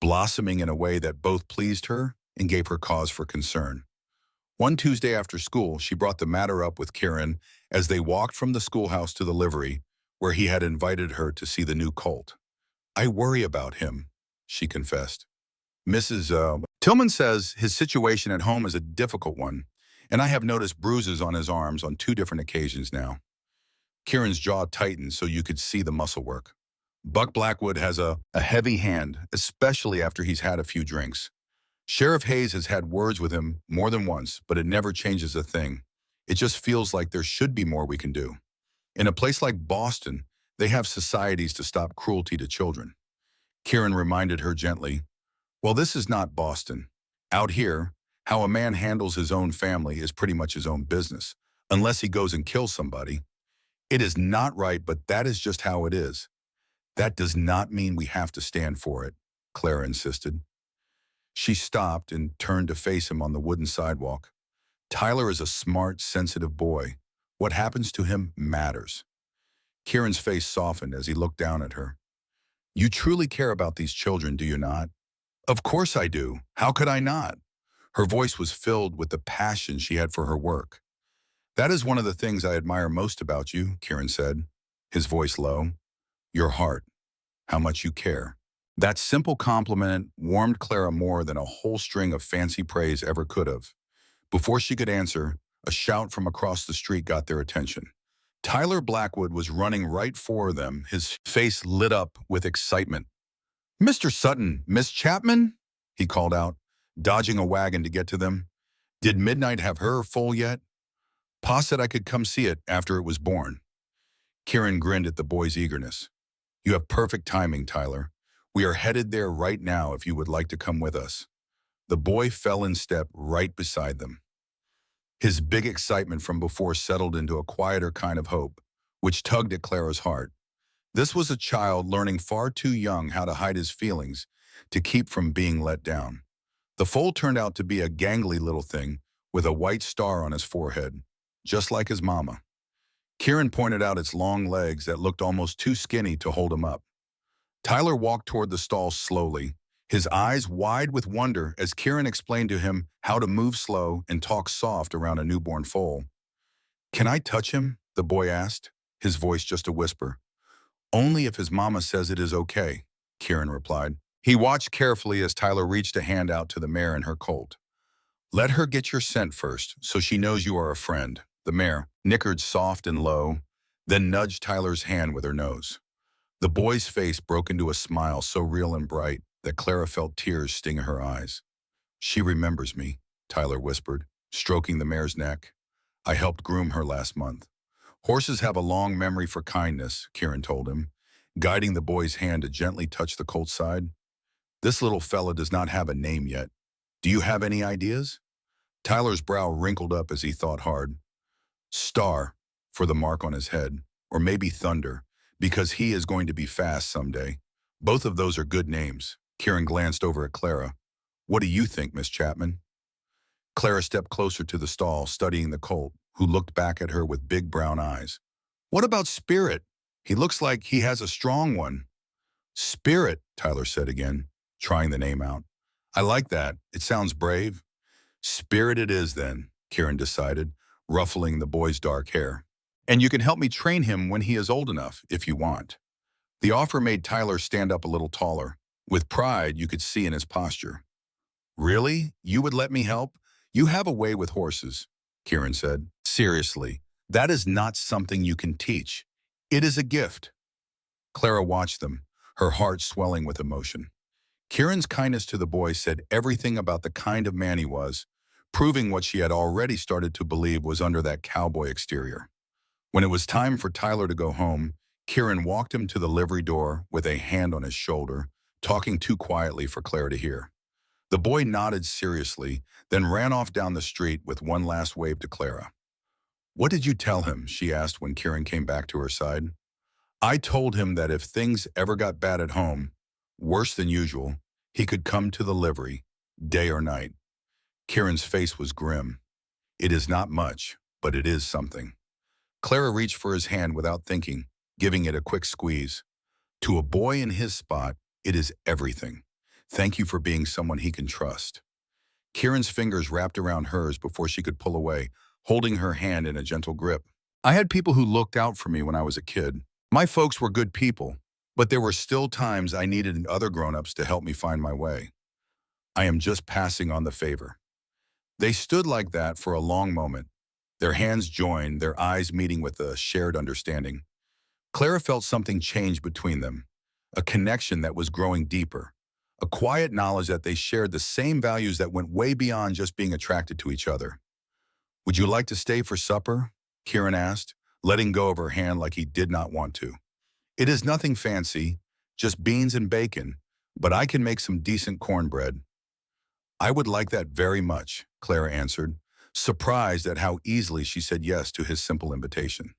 blossoming in a way that both pleased her and gave her cause for concern. One Tuesday after school, she brought the matter up with Kieran as they walked from the schoolhouse to the livery, where he had invited her to see the new colt. I worry about him, she confessed. Mrs. Tillman says his situation at home is a difficult one, and I have noticed bruises on his arms on 2 different occasions now. Kieran's jaw tightened so you could see the muscle work. Buck Blackwood has a heavy hand, especially after he's had a few drinks. Sheriff Hayes has had words with him more than once, but it never changes a thing. It just feels like there should be more we can do. In a place like Boston, they have societies to stop cruelty to children. Kieran reminded her gently, well, this is not Boston. Out here, how a man handles his own family is pretty much his own business, unless he goes and kills somebody. It is not right, but that is just how it is. That does not mean we have to stand for it, Clara insisted. She stopped and turned to face him on the wooden sidewalk. Tyler is a smart, sensitive boy. What happens to him matters. Kieran's face softened as he looked down at her. You truly care about these children, do you not? Of course I do. How could I not? Her voice was filled with the passion she had for her work. That is one of the things I admire most about you, Kieran said, his voice low. Your heart. How much you care. That simple compliment warmed Clara more than a whole string of fancy praise ever could have. Before she could answer, a shout from across the street got their attention. Tyler Blackwood was running right for them, his face lit up with excitement. Mr. Sutton, Miss Chapman? He called out, dodging a wagon to get to them. Did Midnight have her foal yet? Pa said I could come see it after it was born. Kieran grinned at the boy's eagerness. You have perfect timing, Tyler. We are headed there right now if you would like to come with us. The boy fell in step right beside them. His big excitement from before settled into a quieter kind of hope, which tugged at Clara's heart. This was a child learning far too young how to hide his feelings, to keep from being let down. The foal turned out to be a gangly little thing with a white star on his forehead. just like his mama. Kieran pointed out its long legs that looked almost too skinny to hold him up. Tyler walked toward the stall slowly, his eyes wide with wonder as Kieran explained to him how to move slow and talk soft around a newborn foal. "Can I touch him?" the boy asked, his voice just a whisper. "Only if his mama says it is okay," Kieran replied. He watched carefully as Tyler reached a hand out to the mare and her colt. "Let her get your scent first, so she knows you are a friend." The mare nickered soft and low, then nudged Tyler's hand with her nose. The boy's face broke into a smile so real and bright that Clara felt tears sting her eyes. "She remembers me," Tyler whispered, stroking the mare's neck. "I helped groom her last month." "Horses have a long memory for kindness," Kieran told him, guiding the boy's hand to gently touch the colt's side. "This little fella does not have a name yet. Do you have any ideas?" Tyler's brow wrinkled up as he thought hard. Star, for the mark on his head, or maybe Thunder, because he is going to be fast someday. Both of those are good names. Kieran glanced over at Clara. "What do you think, Miss Chapman?" Clara stepped closer to the stall, studying the colt, who looked back at her with big brown eyes. "What about Spirit? He looks like he has a strong one." "Spirit," Tyler said again, trying the name out. "I like that. It sounds brave." "Spirit it is then," Kieran decided, ruffling the boy's dark hair. "And you can help me train him when he is old enough, if you want." The offer made Tyler stand up a little taller. With pride, you could see in his posture. "Really? You would let me help? You have a way with horses," Kieran said. "Seriously, that is not something you can teach. It is a gift." Clara watched them, her heart swelling with emotion. Kieran's kindness to the boy said everything about the kind of man he was, proving what she had already started to believe was under that cowboy exterior. When it was time for Tyler to go home, Kieran walked him to the livery door with a hand on his shoulder, talking too quietly for Clara to hear. The boy nodded seriously, then ran off down the street with one last wave to Clara. "What did you tell him?" she asked when Kieran came back to her side. "I told him that if things ever got bad at home, worse than usual, he could come to the livery, day or night." Kieran's face was grim. "It is not much, but it is something." Clara reached for his hand without thinking, giving it a quick squeeze. "To a boy in his spot, it is everything. Thank you for being someone he can trust." Kieran's fingers wrapped around hers before she could pull away, holding her hand in a gentle grip. "I had people who looked out for me when I was a kid. My folks were good people, but there were still times I needed other grown-ups to help me find my way. I am just passing on the favor." They stood like that for a long moment, their hands joined, their eyes meeting with a shared understanding. Clara felt something change between them, a connection that was growing deeper, a quiet knowledge that they shared the same values that went way beyond just being attracted to each other. "Would you like to stay for supper?" Kieran asked, letting go of her hand like he did not want to. "It is nothing fancy, just beans and bacon, but I can make some decent cornbread." "I would like that very much," Clara answered, surprised at how easily she said yes to his simple invitation.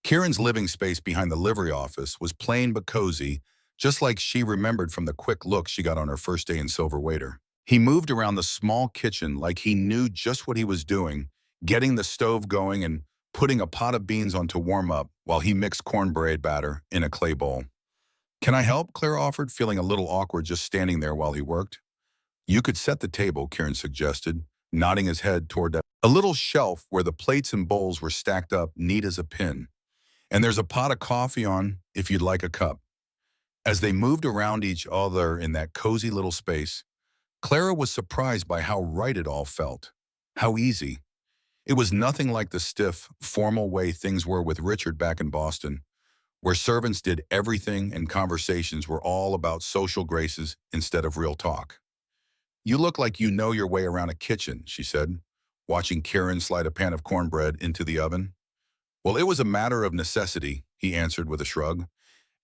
Kieran's living space behind the livery office was plain but cozy, just like she remembered from the quick look she got on her first day in Silver Waiter. He moved around the small kitchen like he knew just what he was doing, getting the stove going and putting a pot of beans on to warm up while he mixed cornbread batter in a clay bowl. "Can I help?" Clara offered, feeling a little awkward just standing there while he worked. "You could set the table," Kieran suggested, nodding his head toward a little shelf where the plates and bowls were stacked up neat as a pin. "And there's a pot of coffee on if you'd like a cup." As they moved around each other in that cozy little space, Clara was surprised by how right it all felt. How easy. It was nothing like the stiff, formal way things were with Richard back in Boston, where servants did everything and conversations were all about social graces instead of real talk. "You look like you know your way around a kitchen," she said, watching Kieran slide a pan of cornbread into the oven. "Well, it was a matter of necessity," he answered with a shrug.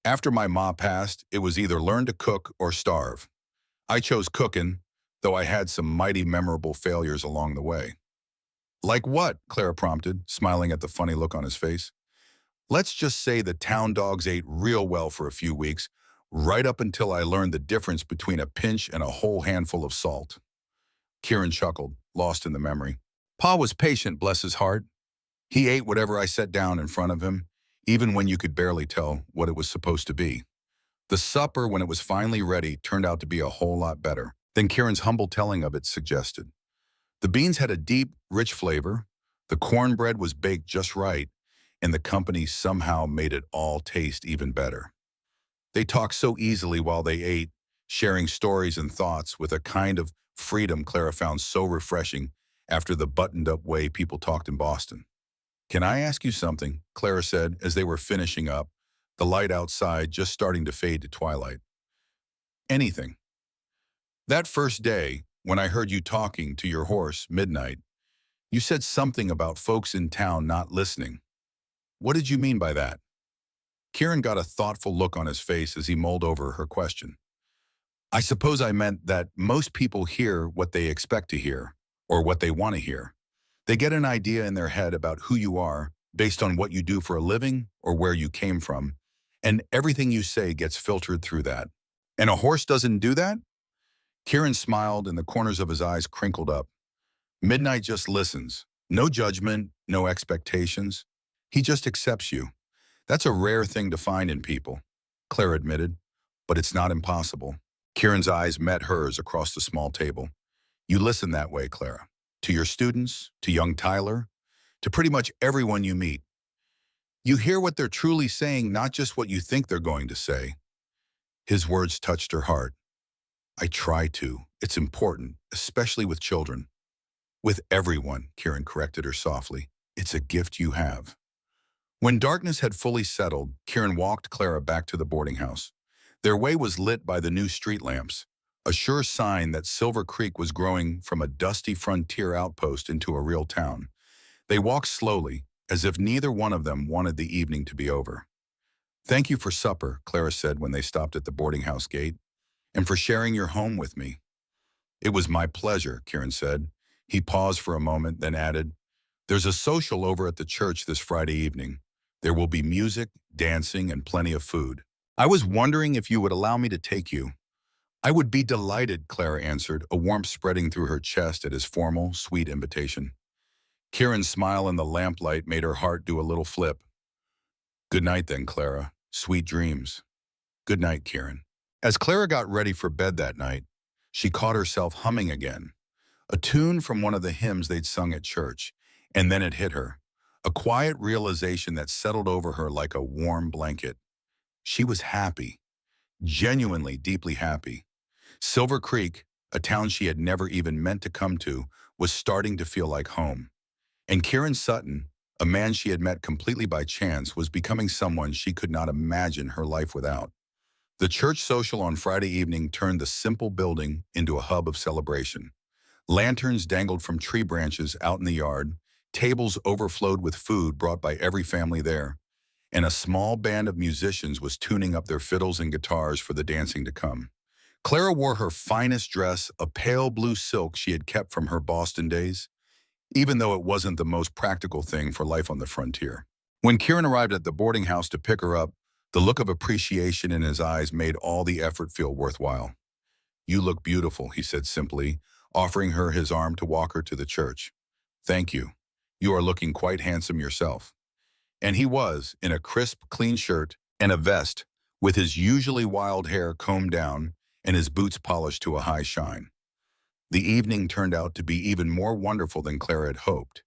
"After my ma passed, it was either learn to cook or starve. I chose cooking, though I had some mighty memorable failures along the way." "Like what?" Clara prompted, smiling at the funny look on his face. "Let's just say the town dogs ate real well for a few weeks, right up until I learned the difference between a pinch and a whole handful of salt." Kieran chuckled, lost in the memory. "Pa was patient, bless his heart." He ate whatever I set down in front of him, even when you could barely tell what it was supposed to be. The supper, when it was finally ready, turned out to be a whole lot better than Kieran's humble telling of it suggested. The beans had a deep, rich flavor, the cornbread was baked just right, and the company somehow made it all taste even better. They talked so easily while they ate, sharing stories and thoughts with a kind of freedom Clara found so refreshing after the buttoned-up way people talked in Boston. "Can I ask you something?" Clara said as they were finishing up, the light outside just starting to fade to twilight. "Anything. That first day, when I heard you talking to your horse, Midnight, you said something about folks in town not listening. What did you mean by that?" Kieran got a thoughtful look on his face as he mulled over her question. "I suppose I meant that most people hear what they expect to hear, or what they want to hear. They get an idea in their head about who you are based on what you do for a living or where you came from, and everything you say gets filtered through that. And a horse doesn't do that?" Kieran smiled and the corners of his eyes crinkled up. "Midnight just listens. No judgment, no expectations. He just accepts you. That's a rare thing to find in people," Claire admitted, "but it's not impossible." Kieran's eyes met hers across the small table. "You listen that way, Clara. To your students, to young Tyler, to pretty much everyone you meet. You hear what they're truly saying, not just what you think they're going to say." His words touched her heart. "I try to. It's important, especially with children." "With everyone," Kieran corrected her softly. "It's a gift you have." When darkness had fully settled, Kieran walked Clara back to the boarding house. Their way was lit by the new street lamps, a sure sign that Silver Creek was growing from a dusty frontier outpost into a real town. They walked slowly, as if neither one of them wanted the evening to be over. "Thank you for supper," Clara said when they stopped at the boarding house gate, "and for sharing your home with me." "It was my pleasure," Kieran said. He paused for a moment, then added, "There's a social over at the church this Friday evening. There will be music, dancing, and plenty of food. I was wondering if you would allow me to take you." "I would be delighted," Clara answered, a warmth spreading through her chest at his formal, sweet invitation. Kieran's smile in the lamplight made her heart do a little flip. "Good night then, Clara. Sweet dreams." "Good night, Kieran." As Clara got ready for bed that night, she caught herself humming again, a tune from one of the hymns they'd sung at church, and then it hit her, a quiet realization that settled over her like a warm blanket. She was happy, genuinely deeply happy. Silver Creek, a town she had never even meant to come to, was starting to feel like home. And Kieran Sutton, a man she had met completely by chance, was becoming someone she could not imagine her life without. The church social on Friday evening turned the simple building into a hub of celebration. Lanterns dangled from tree branches out in the yard, tables overflowed with food brought by every family there, and a small band of musicians was tuning up their fiddles and guitars for the dancing to come. Clara wore her finest dress, a pale blue silk she had kept from her Boston days, even though it wasn't the most practical thing for life on the frontier. When Kieran arrived at the boarding house to pick her up, the look of appreciation in his eyes made all the effort feel worthwhile. "You look beautiful," he said simply, offering her his arm to walk her to the church. "Thank you. You are looking quite handsome yourself." And he was, in a crisp, clean shirt and a vest, with his usually wild hair combed down and his boots polished to a high shine. The evening turned out to be even more wonderful than Clara had hoped.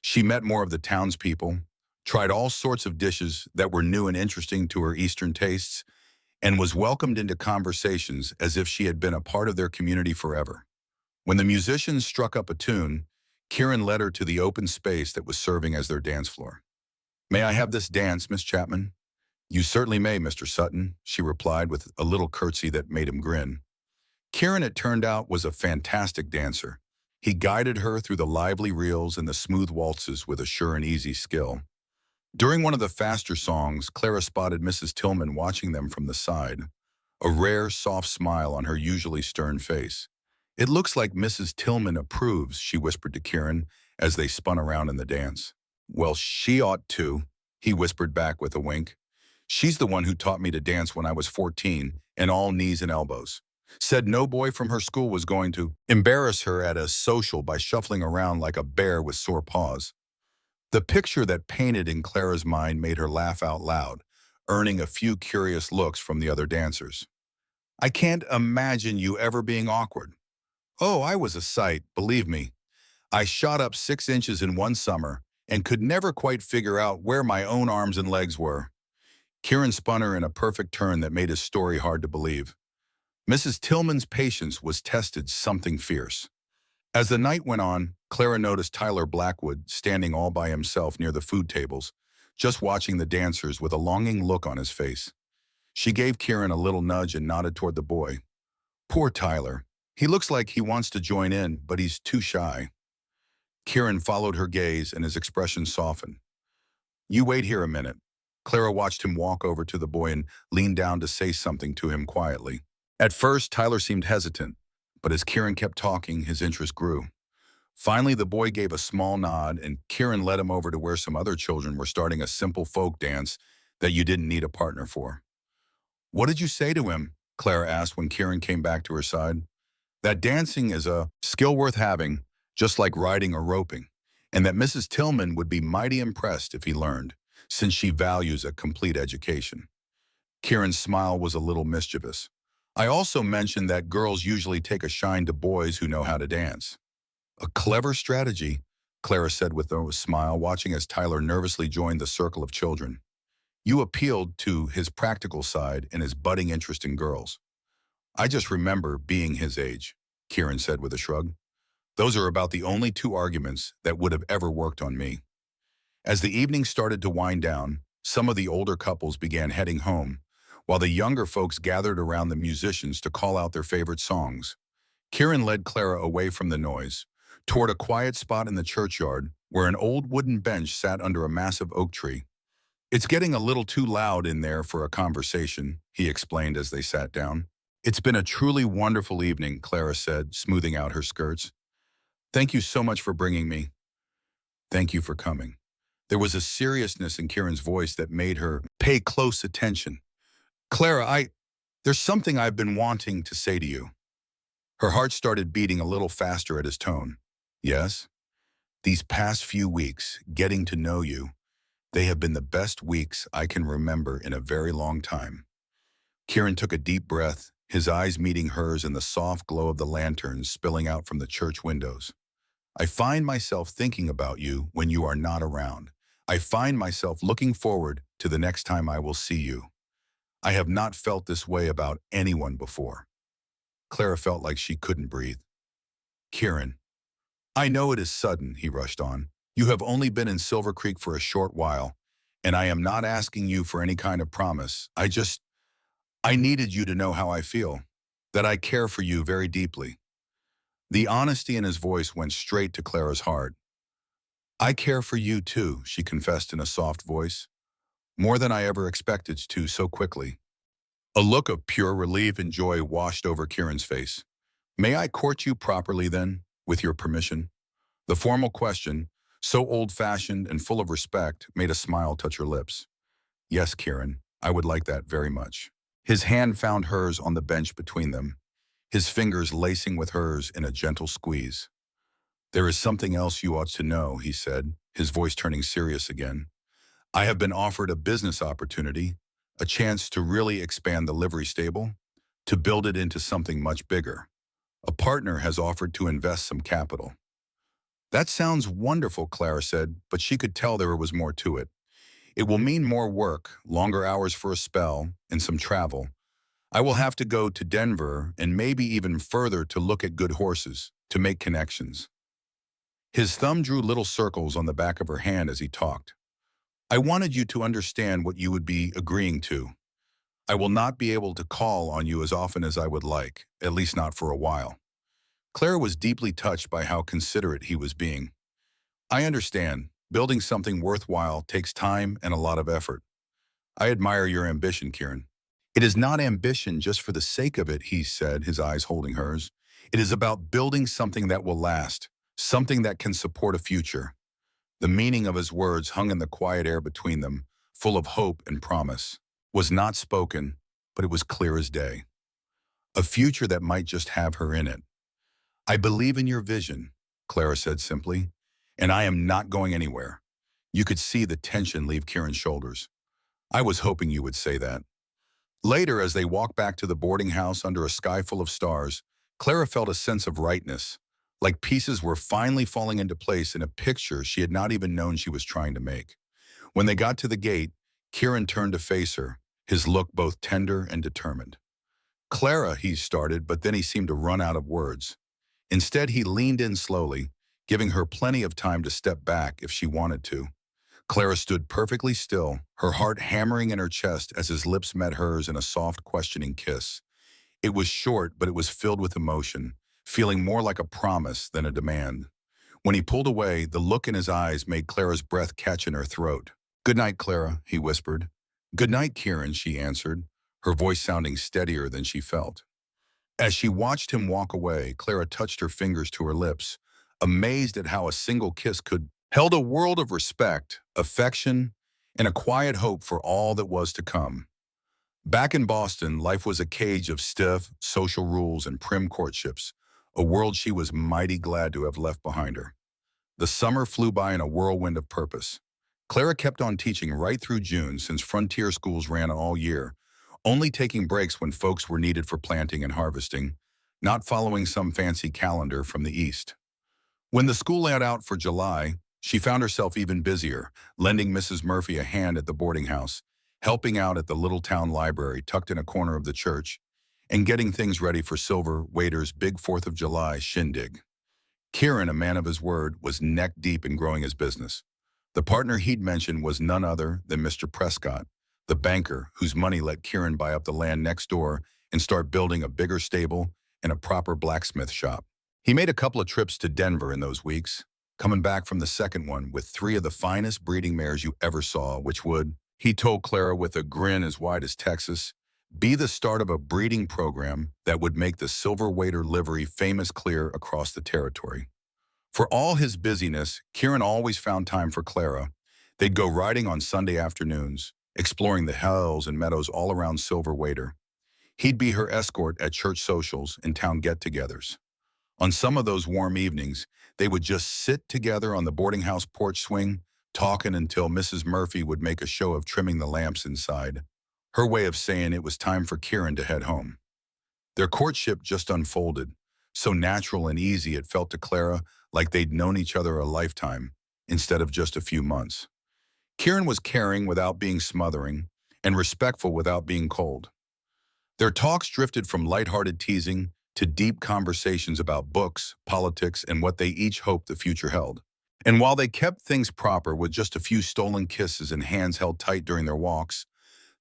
She met more of the townspeople, tried all sorts of dishes that were new and interesting to her Eastern tastes, and was welcomed into conversations as if she had been a part of their community forever. When the musicians struck up a tune, Kieran led her to the open space that was serving as their dance floor. "May I have this dance, Miss Chapman?" "You certainly may, Mr. Sutton," she replied with a little curtsy that made him grin. Kieran, it turned out, was a fantastic dancer. He guided her through the lively reels and the smooth waltzes with a sure and easy skill. During one of the faster songs, Clara spotted Mrs. Tillman watching them from the side, a rare, soft smile on her usually stern face. "It looks like Mrs. Tillman approves," she whispered to Kieran as they spun around in the dance. "Well, she ought to," he whispered back with a wink. "She's the one who taught me to dance when I was 14, and all knees and elbows. Said no boy from her school was going to embarrass her at a social by shuffling around like a bear with sore paws." The picture that painted in Clara's mind made her laugh out loud, earning a few curious looks from the other dancers. I can't imagine you ever being awkward. Oh, I was a sight, believe me. I shot up 6 inches in one summer and could never quite figure out where my own arms and legs were. Kieran spun her in a perfect turn that made his story hard to believe. Mrs. Tillman's patience was tested something fierce. As the night went on, Clara noticed Tyler Blackwood standing all by himself near the food tables, just watching the dancers with a longing look on his face. She gave Kieran a little nudge and nodded toward the boy. Poor Tyler. He looks like he wants to join in, but he's too shy. Kieran followed her gaze and his expression softened. You wait here a minute. Clara watched him walk over to the boy and leaned down to say something to him quietly. At first, Tyler seemed hesitant, but as Kieran kept talking, his interest grew. Finally, the boy gave a small nod, and Kieran led him over to where some other children were starting a simple folk dance that you didn't need a partner for. What did you say to him? Clara asked when Kieran came back to her side. That dancing is a skill worth having, just like riding or roping, and that Mrs. Tillman would be mighty impressed if he learned, since she values a complete education. Kieran's smile was a little mischievous. I also mentioned that girls usually take a shine to boys who know how to dance. A clever strategy, Clara said with a smile, watching as Tyler nervously joined the circle of children. You appealed to his practical side and his budding interest in girls. I just remember being his age, Kieran said with a shrug. Those are about the only two arguments that would have ever worked on me. As the evening started to wind down, some of the older couples began heading home, while the younger folks gathered around the musicians to call out their favorite songs. Kieran led Clara away from the noise, toward a quiet spot in the churchyard where an old wooden bench sat under a massive oak tree. It's getting a little too loud in there for a conversation, he explained as they sat down. It's been a truly wonderful evening, Clara said, smoothing out her skirts. Thank you so much for bringing me. Thank you for coming. There was a seriousness in Kieran's voice that made her pay close attention. Clara, there's something I've been wanting to say to you. Her heart started beating a little faster at his tone. Yes? These past few weeks, getting to know you, they have been the best weeks I can remember in a very long time. Kieran took a deep breath, his eyes meeting hers in the soft glow of the lanterns spilling out from the church windows. I find myself thinking about you when you are not around. I find myself looking forward to the next time I will see you. I have not felt this way about anyone before. Clara felt like she couldn't breathe. Kieran. I know it is sudden, he rushed on. You have only been in Silver Creek for a short while, and I am not asking you for any kind of promise. I needed you to know how I feel, that I care for you very deeply. The honesty in his voice went straight to Clara's heart. I care for you too, she confessed in a soft voice. More than I ever expected to so quickly. A look of pure relief and joy washed over Kieran's face. May I court you properly then, with your permission? The formal question, so old-fashioned and full of respect, made a smile touch her lips. Yes, Kieran, I would like that very much. His hand found hers on the bench between them, his fingers lacing with hers in a gentle squeeze. There is something else you ought to know, he said, his voice turning serious again. I have been offered a business opportunity, a chance to really expand the livery stable, to build it into something much bigger. A partner has offered to invest some capital. That sounds wonderful, Clara said, but she could tell there was more to it. It will mean more work, longer hours for a spell, and some travel. I will have to go to Denver and maybe even further to look at good horses, to make connections. His thumb drew little circles on the back of her hand as he talked. I wanted you to understand what you would be agreeing to. I will not be able to call on you as often as I would like, at least not for a while. Clara was deeply touched by how considerate he was being. I understand. Building something worthwhile takes time and a lot of effort. I admire your ambition, Kieran. It is not ambition just for the sake of it, he said, his eyes holding hers. It is about building something that will last, something that can support a future. The meaning of his words hung in the quiet air between them, full of hope and promise. Was not spoken, but it was clear as day. A future that might just have her in it. I believe in your vision, Clara said simply, and I am not going anywhere. You could see the tension leave Kieran's shoulders. I was hoping you would say that. Later, as they walked back to the boarding house under a sky full of stars, Clara felt a sense of rightness, like pieces were finally falling into place in a picture she had not even known she was trying to make. When they got to the gate, Kieran turned to face her, his look both tender and determined. Clara, he started, but then he seemed to run out of words. Instead, he leaned in slowly, giving her plenty of time to step back if she wanted to. Clara stood perfectly still, her heart hammering in her chest as his lips met hers in a soft, questioning kiss. It was short, but it was filled with emotion, feeling more like a promise than a demand. When he pulled away, the look in his eyes made Clara's breath catch in her throat. "Good night, Clara," he whispered. "Good night, Kieran," she answered, her voice sounding steadier than she felt. As she watched him walk away, Clara touched her fingers to her lips, amazed at how a single kiss could held a world of respect, affection, and a quiet hope for all that was to come. Back in Boston, life was a cage of stiff social rules and prim courtships, a world she was mighty glad to have left behind her. The summer flew by in a whirlwind of purpose. Clara kept on teaching right through June since frontier schools ran all year, only taking breaks when folks were needed for planting and harvesting, not following some fancy calendar from the East. When the school let out for July, she found herself even busier, lending Mrs. Murphy a hand at the boarding house, helping out at the little town library tucked in a corner of the church, and getting things ready for Silver Waiter's big 4th of July shindig. Kieran, a man of his word, was neck deep in growing his business. The partner he'd mentioned was none other than Mr. Prescott, the banker whose money let Kieran buy up the land next door and start building a bigger stable and a proper blacksmith shop. He made a couple of trips to Denver in those weeks, coming back from the second one with 3 of the finest breeding mares you ever saw, which would, he told Clara with a grin as wide as Texas, be the start of a breeding program that would make the Silver Waiter livery famous clear across the territory. For all his busyness, Kieran always found time for Clara. They'd go riding on Sunday afternoons, exploring the hills and meadows all around Silver Waiter. He'd be her escort at church socials and town get-togethers. On some of those warm evenings, they would just sit together on the boarding house porch swing, talking until Mrs. Murphy would make a show of trimming the lamps inside, her way of saying it was time for Kieran to head home. Their courtship just unfolded, so natural and easy it felt to Clara like they'd known each other a lifetime, instead of just a few months. Kieran was caring without being smothering, and respectful without being cold. Their talks drifted from lighthearted teasing to deep conversations about books, politics, and what they each hoped the future held. And while they kept things proper with just a few stolen kisses and hands held tight during their walks,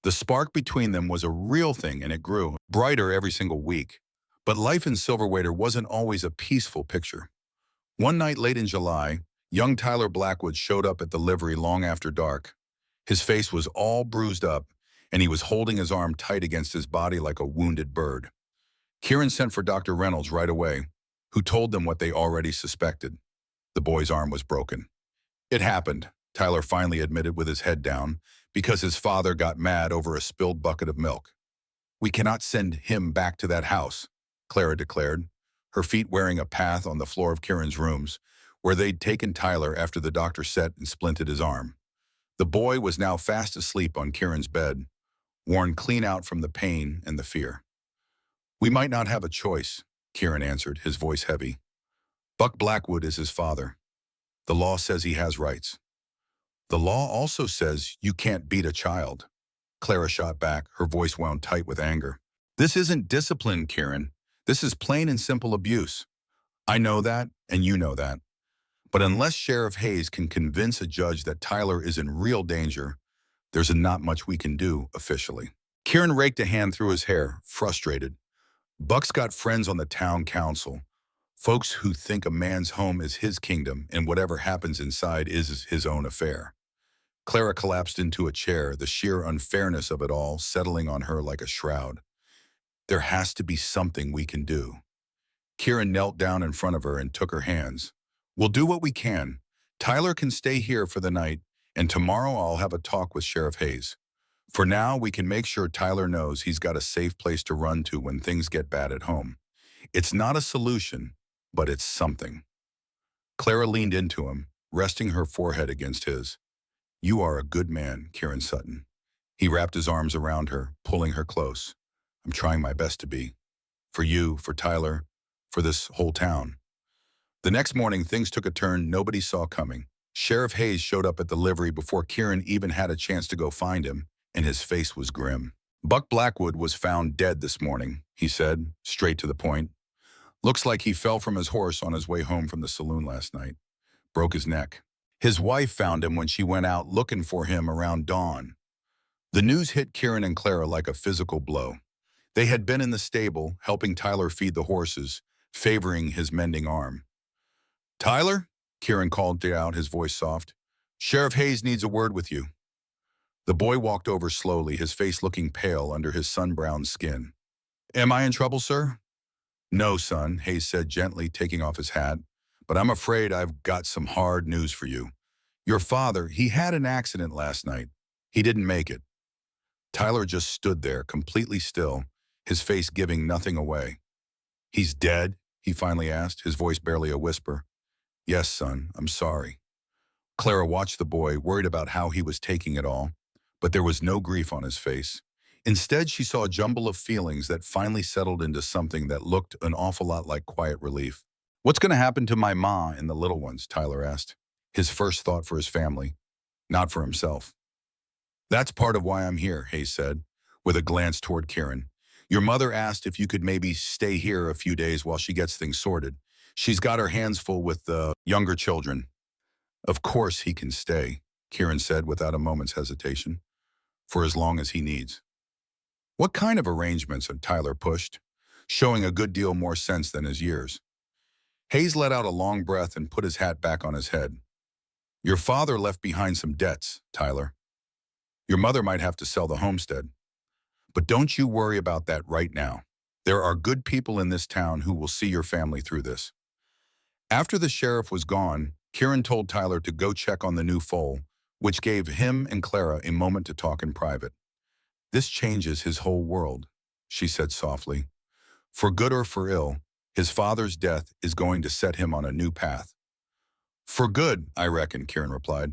the spark between them was a real thing and it grew brighter every single week. But life in Silver Waiter wasn't always a peaceful picture. One night late in July, young Tyler Blackwood showed up at the livery long after dark. His face was all bruised up, and he was holding his arm tight against his body like a wounded bird. Kieran sent for Dr. Reynolds right away, who told them what they already suspected. The boy's arm was broken. It happened, Tyler finally admitted with his head down, because his father got mad over a spilled bucket of milk. "We cannot send him back to that house," Clara declared, her feet wearing a path on the floor of Kieran's rooms, where they'd taken Tyler after the doctor set and splinted his arm. The boy was now fast asleep on Kieran's bed, worn clean out from the pain and the fear. "We might not have a choice," Kieran answered, his voice heavy. "Buck Blackwood is his father. The law says he has rights." "The law also says you can't beat a child," Clara shot back, her voice wound tight with anger. "This isn't discipline, Kieran. This is plain and simple abuse. I know that, and you know that. But unless Sheriff Hayes can convince a judge that Tyler is in real danger, there's not much we can do officially." Kieran raked a hand through his hair, frustrated. Buck's got friends on the town council, folks who think a man's home is his kingdom and whatever happens inside is his own affair. Clara collapsed into a chair, the sheer unfairness of it all settling on her like a shroud. "There has to be something we can do." Kieran knelt down in front of her and took her hands. "We'll do what we can. Tyler can stay here for the night, and tomorrow I'll have a talk with Sheriff Hayes. For now, we can make sure Tyler knows he's got a safe place to run to when things get bad at home. It's not a solution, but it's something." Clara leaned into him, resting her forehead against his. You are a good man, Kieran Sutton. He wrapped his arms around her, pulling her close. I'm trying my best to be. For you, for Tyler, for this whole town. The next morning, things took a turn nobody saw coming. Sheriff Hayes showed up at the livery before Kieran even had a chance to go find him, and his face was grim. Buck Blackwood was found dead this morning, he said, straight to the point. Looks like he fell from his horse on his way home from the saloon last night. Broke his neck. His wife found him when she went out looking for him around dawn. The news hit Kieran and Clara like a physical blow. They had been in the stable, helping Tyler feed the horses, favoring his mending arm. Tyler? Kieran called out, his voice soft. Sheriff Hayes needs a word with you. The boy walked over slowly, his face looking pale under his sun-browned skin. Am I in trouble, sir? No, son, Hayes said gently, taking off his hat. But I'm afraid I've got some hard news for you. Your father, he had an accident last night. He didn't make it. Tyler just stood there, completely still, his face giving nothing away. He's dead? He finally asked, his voice barely a whisper. Yes, son, I'm sorry. Clara watched the boy, worried about how he was taking it all, but there was no grief on his face. Instead, she saw a jumble of feelings that finally settled into something that looked an awful lot like quiet relief. What's going to happen to my ma and the little ones? Tyler asked, his first thought for his family, not for himself. That's part of why I'm here, Hayes said, with a glance toward Kieran. Your mother asked if you could maybe stay here a few days while she gets things sorted. She's got her hands full with the younger children. Of course he can stay, Kieran said without a moment's hesitation, for as long as he needs. What kind of arrangements had Tyler pushed, showing a good deal more sense than his years? Hayes let out a long breath and put his hat back on his head. Your father left behind some debts, Tyler. Your mother might have to sell the homestead. But don't you worry about that right now. There are good people in this town who will see your family through this. After the sheriff was gone, Kieran told Tyler to go check on the new foal, which gave him and Clara a moment to talk in private. This changes his whole world, she said softly. For good or for ill, his father's death is going to set him on a new path. For good, I reckon, Kieran replied.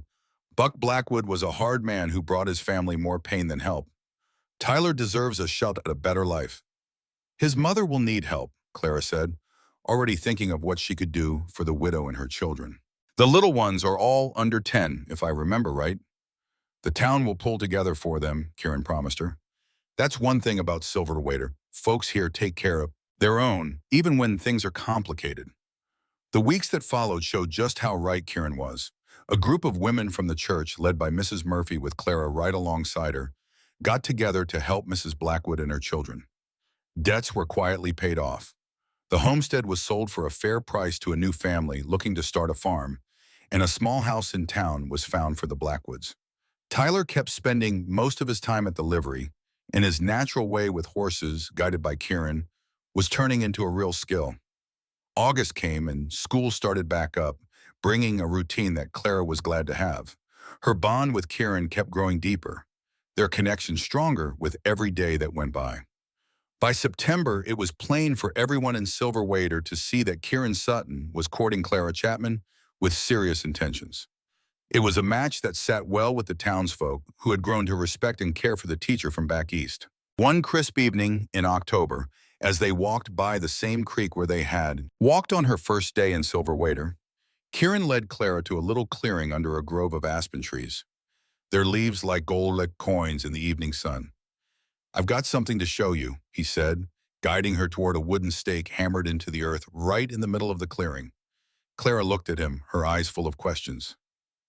Buck Blackwood was a hard man who brought his family more pain than help. Tyler deserves a shot at a better life. His mother will need help, Clara said, already thinking of what she could do for the widow and her children. The little ones are all under 10, if I remember right. The town will pull together for them, Kieran promised her. That's one thing about Silver Waiter. Folks here take care of their own, even when things are complicated. The weeks that followed showed just how right Kieran was. A group of women from the church, led by Mrs. Murphy with Clara right alongside her, got together to help Mrs. Blackwood and her children. Debts were quietly paid off. The homestead was sold for a fair price to a new family looking to start a farm, and a small house in town was found for the Blackwoods. Tyler kept spending most of his time at the livery, and his natural way with horses, guided by Kieran, was turning into a real skill. August came and school started back up, bringing a routine that Clara was glad to have. Her bond with Kieran kept growing deeper, their connection stronger with every day that went by. By September, it was plain for everyone in Silver Waiter to see that Kieran Sutton was courting Clara Chapman with serious intentions. It was a match that sat well with the townsfolk who had grown to respect and care for the teacher from back east. One crisp evening in October, as they walked by the same creek where they had walked on her first day in Silver Waiter, Kieran led Clara to a little clearing under a grove of aspen trees, their leaves like gold-lit coins in the evening sun. I've got something to show you, he said, guiding her toward a wooden stake hammered into the earth right in the middle of the clearing. Clara looked at him, her eyes full of questions.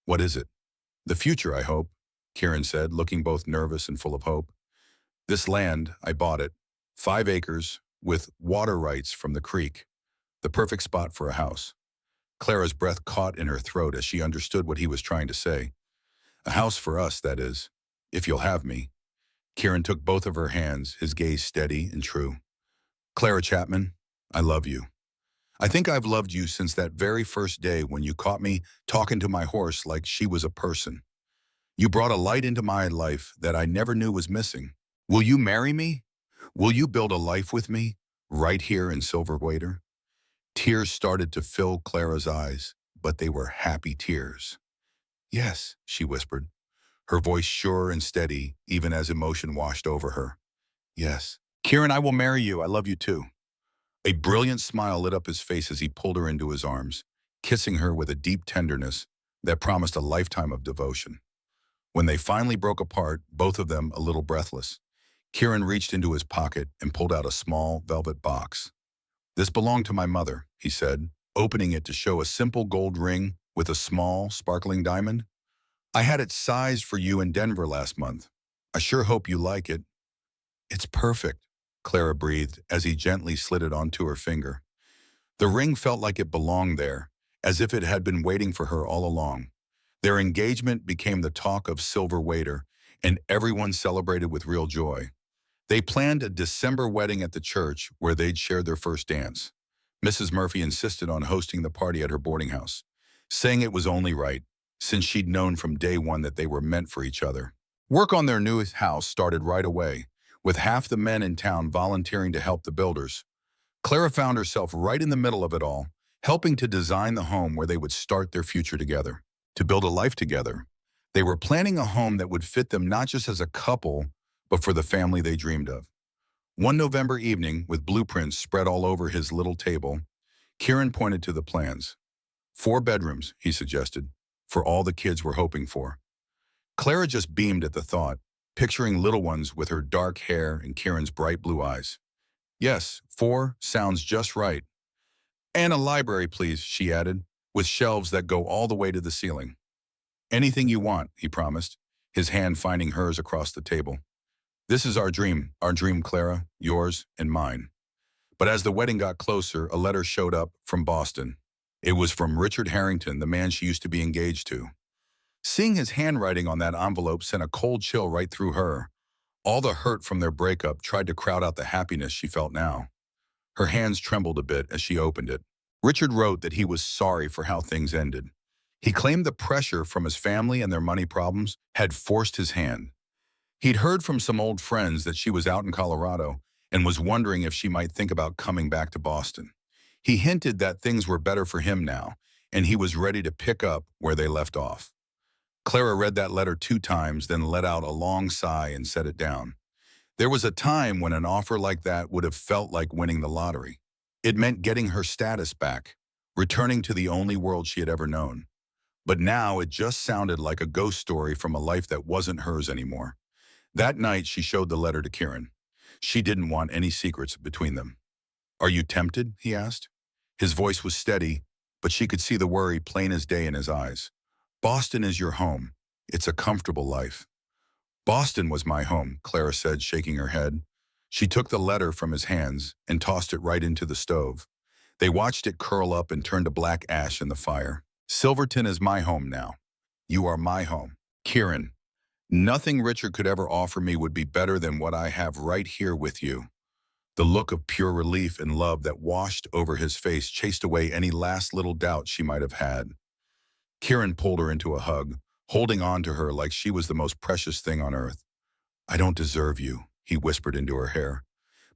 What is it? The future, I hope, Kieran said, looking both nervous and full of hope. This land, I bought it, 5 acres, with water rights from the creek, the perfect spot for a house. Clara's breath caught in her throat as she understood what he was trying to say. A house for us, that is, if you'll have me. Kieran took both of her hands, his gaze steady and true. Clara Chapman, I love you. I think I've loved you since that very first day when you caught me talking to my horse like she was a person. You brought a light into my life that I never knew was missing. Will you marry me? Will you build a life with me, right here in Silver Waiter? Tears started to fill Clara's eyes, but they were happy tears. Yes, she whispered. her voice sure and steady, even as emotion washed over her. Yes. Kieran, I will marry you. I love you too. A brilliant smile lit up his face as he pulled her into his arms, kissing her with a deep tenderness that promised a lifetime of devotion. When they finally broke apart, both of them a little breathless, Kieran reached into his pocket and pulled out a small velvet box. This belonged to my mother, he said, opening it to show a simple gold ring with a small, sparkling diamond. I had it sized for you in Denver last month. I sure hope you like it. It's perfect, Clara breathed as he gently slid it onto her finger. The ring felt like it belonged there, as if it had been waiting for her all along. Their engagement became the talk of Silver Waiter, and everyone celebrated with real joy. They planned a December wedding at the church where they'd share their first dance. Mrs. Murphy insisted on hosting the party at her boarding house, saying it was only right, since she'd known from day one that they were meant for each other. Work on their new house started right away, with half the men in town volunteering to help the builders. Clara found herself right in the middle of it all, helping to design the home where they would start their future together, to build a life together. They were planning a home that would fit them not just as a couple, but for the family they dreamed of. One November evening, with blueprints spread all over his little table, Kieran pointed to the plans. 4 bedrooms, he suggested, for all the kids were hoping for. Clara just beamed at the thought, picturing little ones with her dark hair and Kieran's bright blue eyes. Yes, 4 sounds just right. And a library, please, she added, with shelves that go all the way to the ceiling. Anything you want, he promised, his hand finding hers across the table. This is our dream, Clara, yours and mine. But as the wedding got closer, a letter showed up from Boston. It was from Richard Harrington, the man she used to be engaged to. Seeing his handwriting on that envelope sent a cold chill right through her. All the hurt from their breakup tried to crowd out the happiness she felt now. Her hands trembled a bit as she opened it. Richard wrote that he was sorry for how things ended. He claimed the pressure from his family and their money problems had forced his hand. He'd heard from some old friends that she was out in Colorado and was wondering if she might think about coming back to Boston. He hinted that things were better for him now, and he was ready to pick up where they left off. Clara read that letter 2 times, then let out a long sigh and set it down. There was a time when an offer like that would have felt like winning the lottery. It meant getting her status back, returning to the only world she had ever known. But now it just sounded like a ghost story from a life that wasn't hers anymore. That night, she showed the letter to Kieran. She didn't want any secrets between them. Are you tempted? He asked. His voice was steady, but she could see the worry plain as day in his eyes. Boston is your home. It's a comfortable life. Boston was my home, Clara said, shaking her head. She took the letter from his hands and tossed it right into the stove. They watched it curl up and turn to black ash in the fire. Silverton is my home now. You are my home. Kieran, nothing Richard could ever offer me would be better than what I have right here with you. The look of pure relief and love that washed over his face chased away any last little doubt she might have had. Kieran pulled her into a hug, holding on to her like she was the most precious thing on earth. I don't deserve you, he whispered into her hair,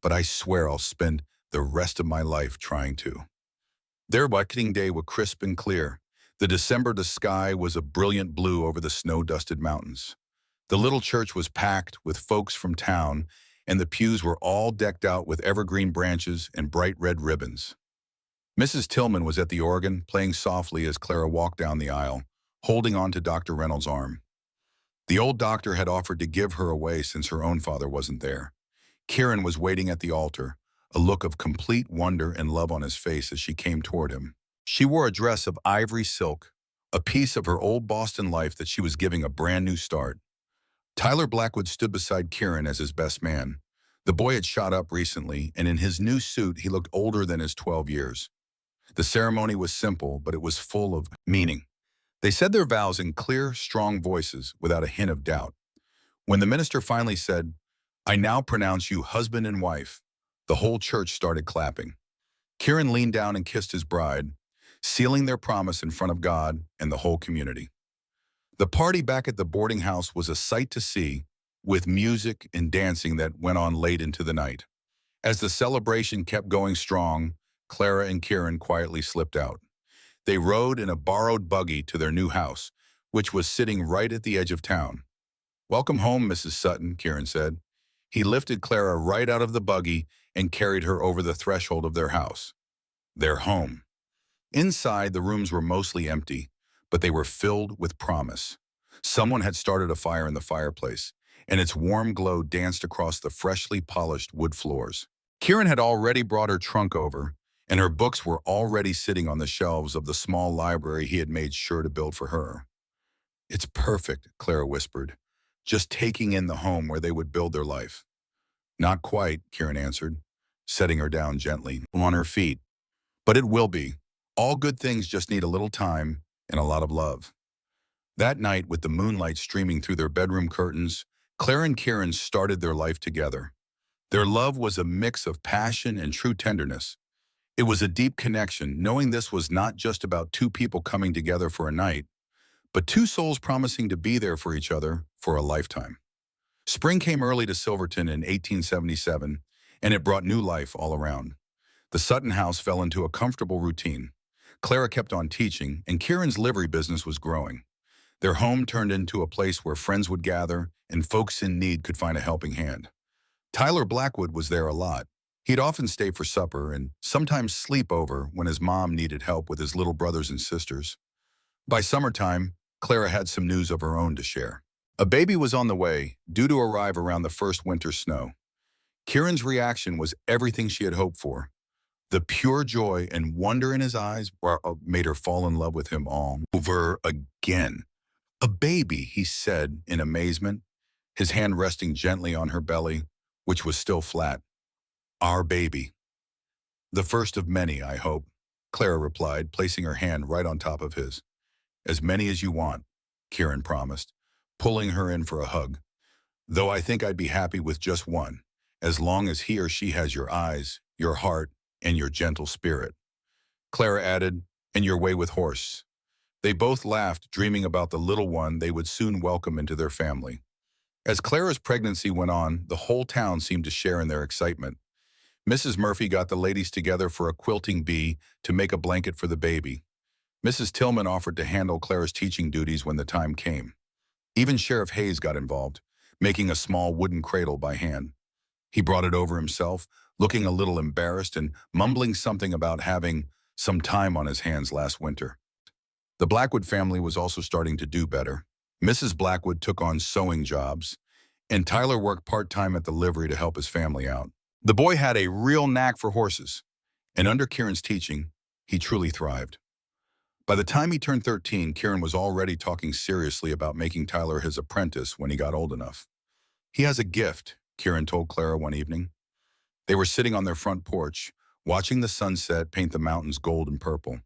but I swear I'll spend the rest of my life trying to. Their wedding day was crisp and clear. The December sky was a brilliant blue over the snow-dusted mountains. The little church was packed with folks from town, and the pews were all decked out with evergreen branches and bright red ribbons. Mrs. Tillman was at the organ, playing softly as Clara walked down the aisle, holding on to Dr. Reynolds' arm. The old doctor had offered to give her away since her own father wasn't there. Kieran was waiting at the altar, a look of complete wonder and love on his face as she came toward him. She wore a dress of ivory silk, a piece of her old Boston life that she was giving a brand new start. Tyler Blackwood stood beside Kieran as his best man. The boy had shot up recently, and in his new suit he looked older than his 12 years. The ceremony was simple, but it was full of meaning. They said their vows in clear, strong voices without a hint of doubt. When the minister finally said, I now pronounce you husband and wife, the whole church started clapping. Kieran leaned down and kissed his bride, sealing their promise in front of God and the whole community. The party back at the boarding house was a sight to see, with music and dancing that went on late into the night. As the celebration kept going strong, Clara and Kieran quietly slipped out. They rode in a borrowed buggy to their new house, which was sitting right at the edge of town. Welcome home, Mrs. Sutton, Kieran said. He lifted Clara right out of the buggy and carried her over the threshold of their house. Their home. Inside, the rooms were mostly empty, but they were filled with promise. Someone had started a fire in the fireplace, and its warm glow danced across the freshly polished wood floors. Kieran had already brought her trunk over, and her books were already sitting on the shelves of the small library he had made sure to build for her. It's perfect, Clara whispered, just taking in the home where they would build their life. Not quite, Kieran answered, setting her down gently on her feet. But it will be. All good things just need a little time and a lot of love. That night, with the moonlight streaming through their bedroom curtains, Claire and Kieran started their life together. Their love was a mix of passion and true tenderness. It was a deep connection, knowing this was not just about two people coming together for a night, but two souls promising to be there for each other for a lifetime. Spring came early to Silverton in 1877, and it brought new life all around. The Sutton house fell into a comfortable routine. Clara kept on teaching, and Kieran's livery business was growing. Their home turned into a place where friends would gather and folks in need could find a helping hand. Tyler Blackwood was there a lot. He'd often stay for supper and sometimes sleep over when his mom needed help with his little brothers and sisters. By summertime, Clara had some news of her own to share. A baby was on the way, due to arrive around the first winter snow. Kieran's reaction was everything she had hoped for. The pure joy and wonder in his eyes made her fall in love with him all over again. A baby, he said in amazement, his hand resting gently on her belly, which was still flat. Our baby. The first of many, I hope, Clara replied, placing her hand right on top of his. As many as you want, Kieran promised, pulling her in for a hug. Though I think I'd be happy with just one, as long as he or she has your eyes, your heart, and your gentle spirit. Clara added, and your way with horse. They both laughed, dreaming about the little one they would soon welcome into their family. As Clara's pregnancy went on, the whole town seemed to share in their excitement. Mrs. Murphy got the ladies together for a quilting bee to make a blanket for the baby. Mrs. Tillman offered to handle Clara's teaching duties when the time came. Even Sheriff Hayes got involved, making a small wooden cradle by hand. He brought it over himself, looking a little embarrassed and mumbling something about having some time on his hands last winter. The Blackwood family was also starting to do better. Mrs. Blackwood took on sewing jobs, and Tyler worked part-time at the livery to help his family out. The boy had a real knack for horses, and under Kieran's teaching, he truly thrived. By the time he turned 13, Kieran was already talking seriously about making Tyler his apprentice when he got old enough. He has a gift, Kieran told Clara one evening. They were sitting on their front porch, watching the sunset paint the mountains gold and purple.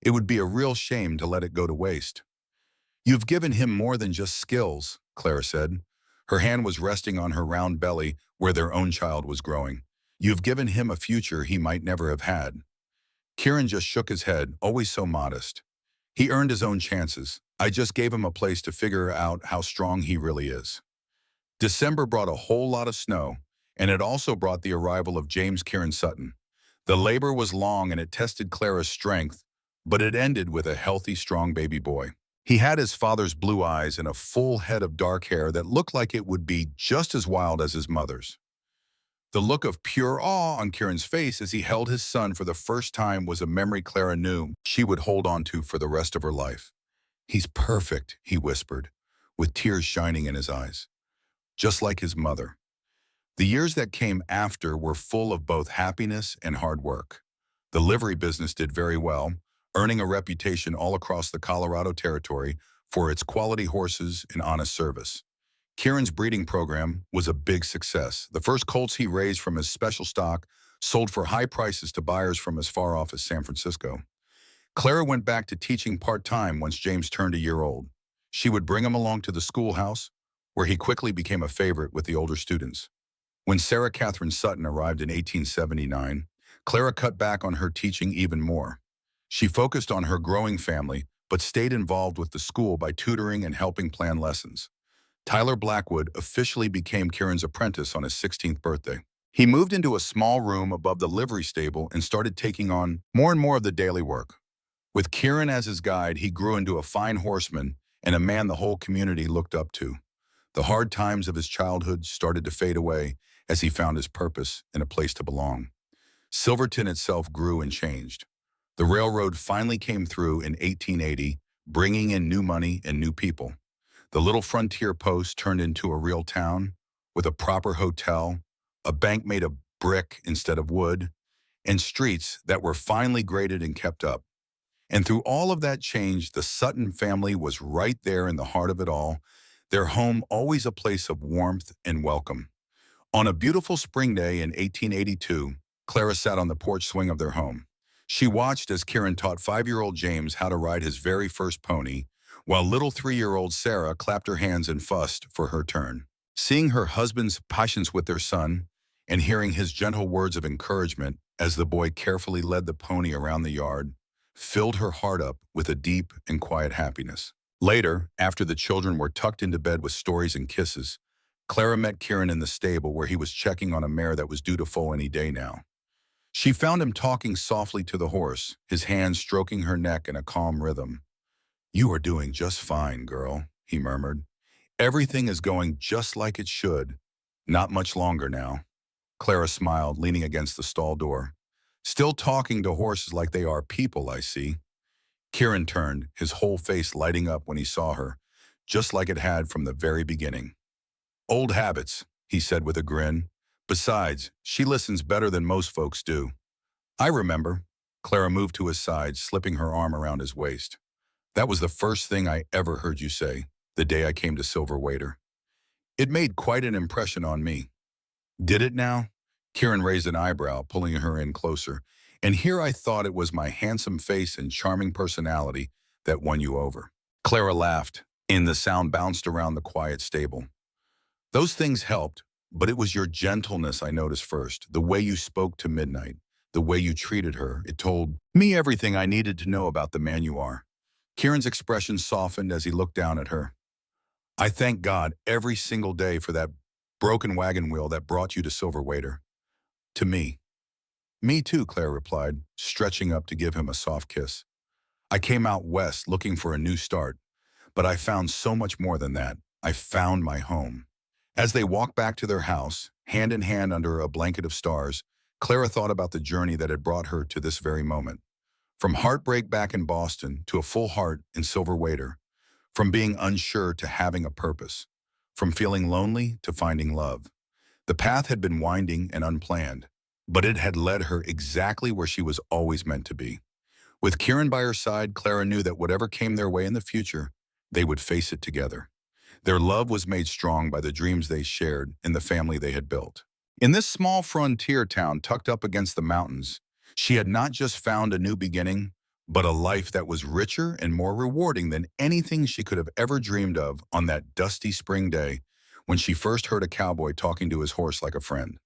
It would be a real shame to let it go to waste. You've given him more than just skills, Clara said. Her hand was resting on her round belly where their own child was growing. You've given him a future he might never have had. Kieran just shook his head, always so modest. He earned his own chances. I just gave him a place to figure out how strong he really is. December brought a whole lot of snow, and it also brought the arrival of James Kieran Sutton. The labor was long and it tested Clara's strength, but it ended with a healthy, strong baby boy. He had his father's blue eyes and a full head of dark hair that looked like it would be just as wild as his mother's. The look of pure awe on Kieran's face as he held his son for the first time was a memory Clara knew she would hold on to for the rest of her life. He's perfect, he whispered, with tears shining in his eyes. Just like his mother. The years that came after were full of both happiness and hard work. The livery business did very well, earning a reputation all across the Colorado Territory for its quality horses and honest service. Kieran's breeding program was a big success. The first colts he raised from his special stock sold for high prices to buyers from as far off as San Francisco. Clara went back to teaching part-time once James turned a year old. She would bring him along to the schoolhouse, where he quickly became a favorite with the older students. When Sarah Catherine Sutton arrived in 1879, Clara cut back on her teaching even more. She focused on her growing family, but stayed involved with the school by tutoring and helping plan lessons. Tyler Blackwood officially became Kieran's apprentice on his 16th birthday. He moved into a small room above the livery stable and started taking on more and more of the daily work. With Kieran as his guide, he grew into a fine horseman and a man the whole community looked up to. The hard times of his childhood started to fade away as he found his purpose and a place to belong. Silverton itself grew and changed. The railroad finally came through in 1880, bringing in new money and new people. The little frontier post turned into a real town with a proper hotel, a bank made of brick instead of wood, and streets that were finely graded and kept up. And through all of that change, the Sutton family was right there in the heart of it all, their home always a place of warmth and welcome. On a beautiful spring day in 1882, Clara sat on the porch swing of their home. She watched as Kieran taught 5-year-old James how to ride his very first pony, while little 3-year-old Sarah clapped her hands and fussed for her turn. Seeing her husband's patience with their son and hearing his gentle words of encouragement as the boy carefully led the pony around the yard filled her heart up with a deep and quiet happiness. Later, after the children were tucked into bed with stories and kisses, Clara met Kieran in the stable where he was checking on a mare that was due to foal any day now. She found him talking softly to the horse, his hands stroking her neck in a calm rhythm. "You are doing just fine, girl," he murmured. "Everything is going just like it should. Not much longer now." Clara smiled, leaning against the stall door. "Still talking to horses like they are people, I see." Kieran turned, his whole face lighting up when he saw her, just like it had from the very beginning. "Old habits," he said with a grin. "Besides, she listens better than most folks do." "I remember." Clara moved to his side, slipping her arm around his waist. "That was the first thing I ever heard you say, the day I came to Silver Waiter. It made quite an impression on me." "Did it now?" Kieran raised an eyebrow, pulling her in closer. "And here I thought it was my handsome face and charming personality that won you over." Clara laughed, and the sound bounced around the quiet stable. "Those things helped, but it was your gentleness I noticed first, the way you spoke to Midnight, the way you treated her. It told me everything I needed to know about the man you are." Kieran's expression softened as he looked down at her. "I thank God every single day for that broken wagon wheel that brought you to Silver Waiter. To me." "Me too," Claire replied, stretching up to give him a soft kiss. "I came out west looking for a new start, but I found so much more than that. I found my home." As they walked back to their house, hand in hand under a blanket of stars, Clara thought about the journey that had brought her to this very moment. From heartbreak back in Boston to a full heart in Silver Waiter, from being unsure to having a purpose, from feeling lonely to finding love. The path had been winding and unplanned, but it had led her exactly where she was always meant to be. With Kieran by her side, Clara knew that whatever came their way in the future, they would face it together. Their love was made strong by the dreams they shared and the family they had built. In this small frontier town tucked up against the mountains, she had not just found a new beginning, but a life that was richer and more rewarding than anything she could have ever dreamed of on that dusty spring day when she first heard a cowboy talking to his horse like a friend.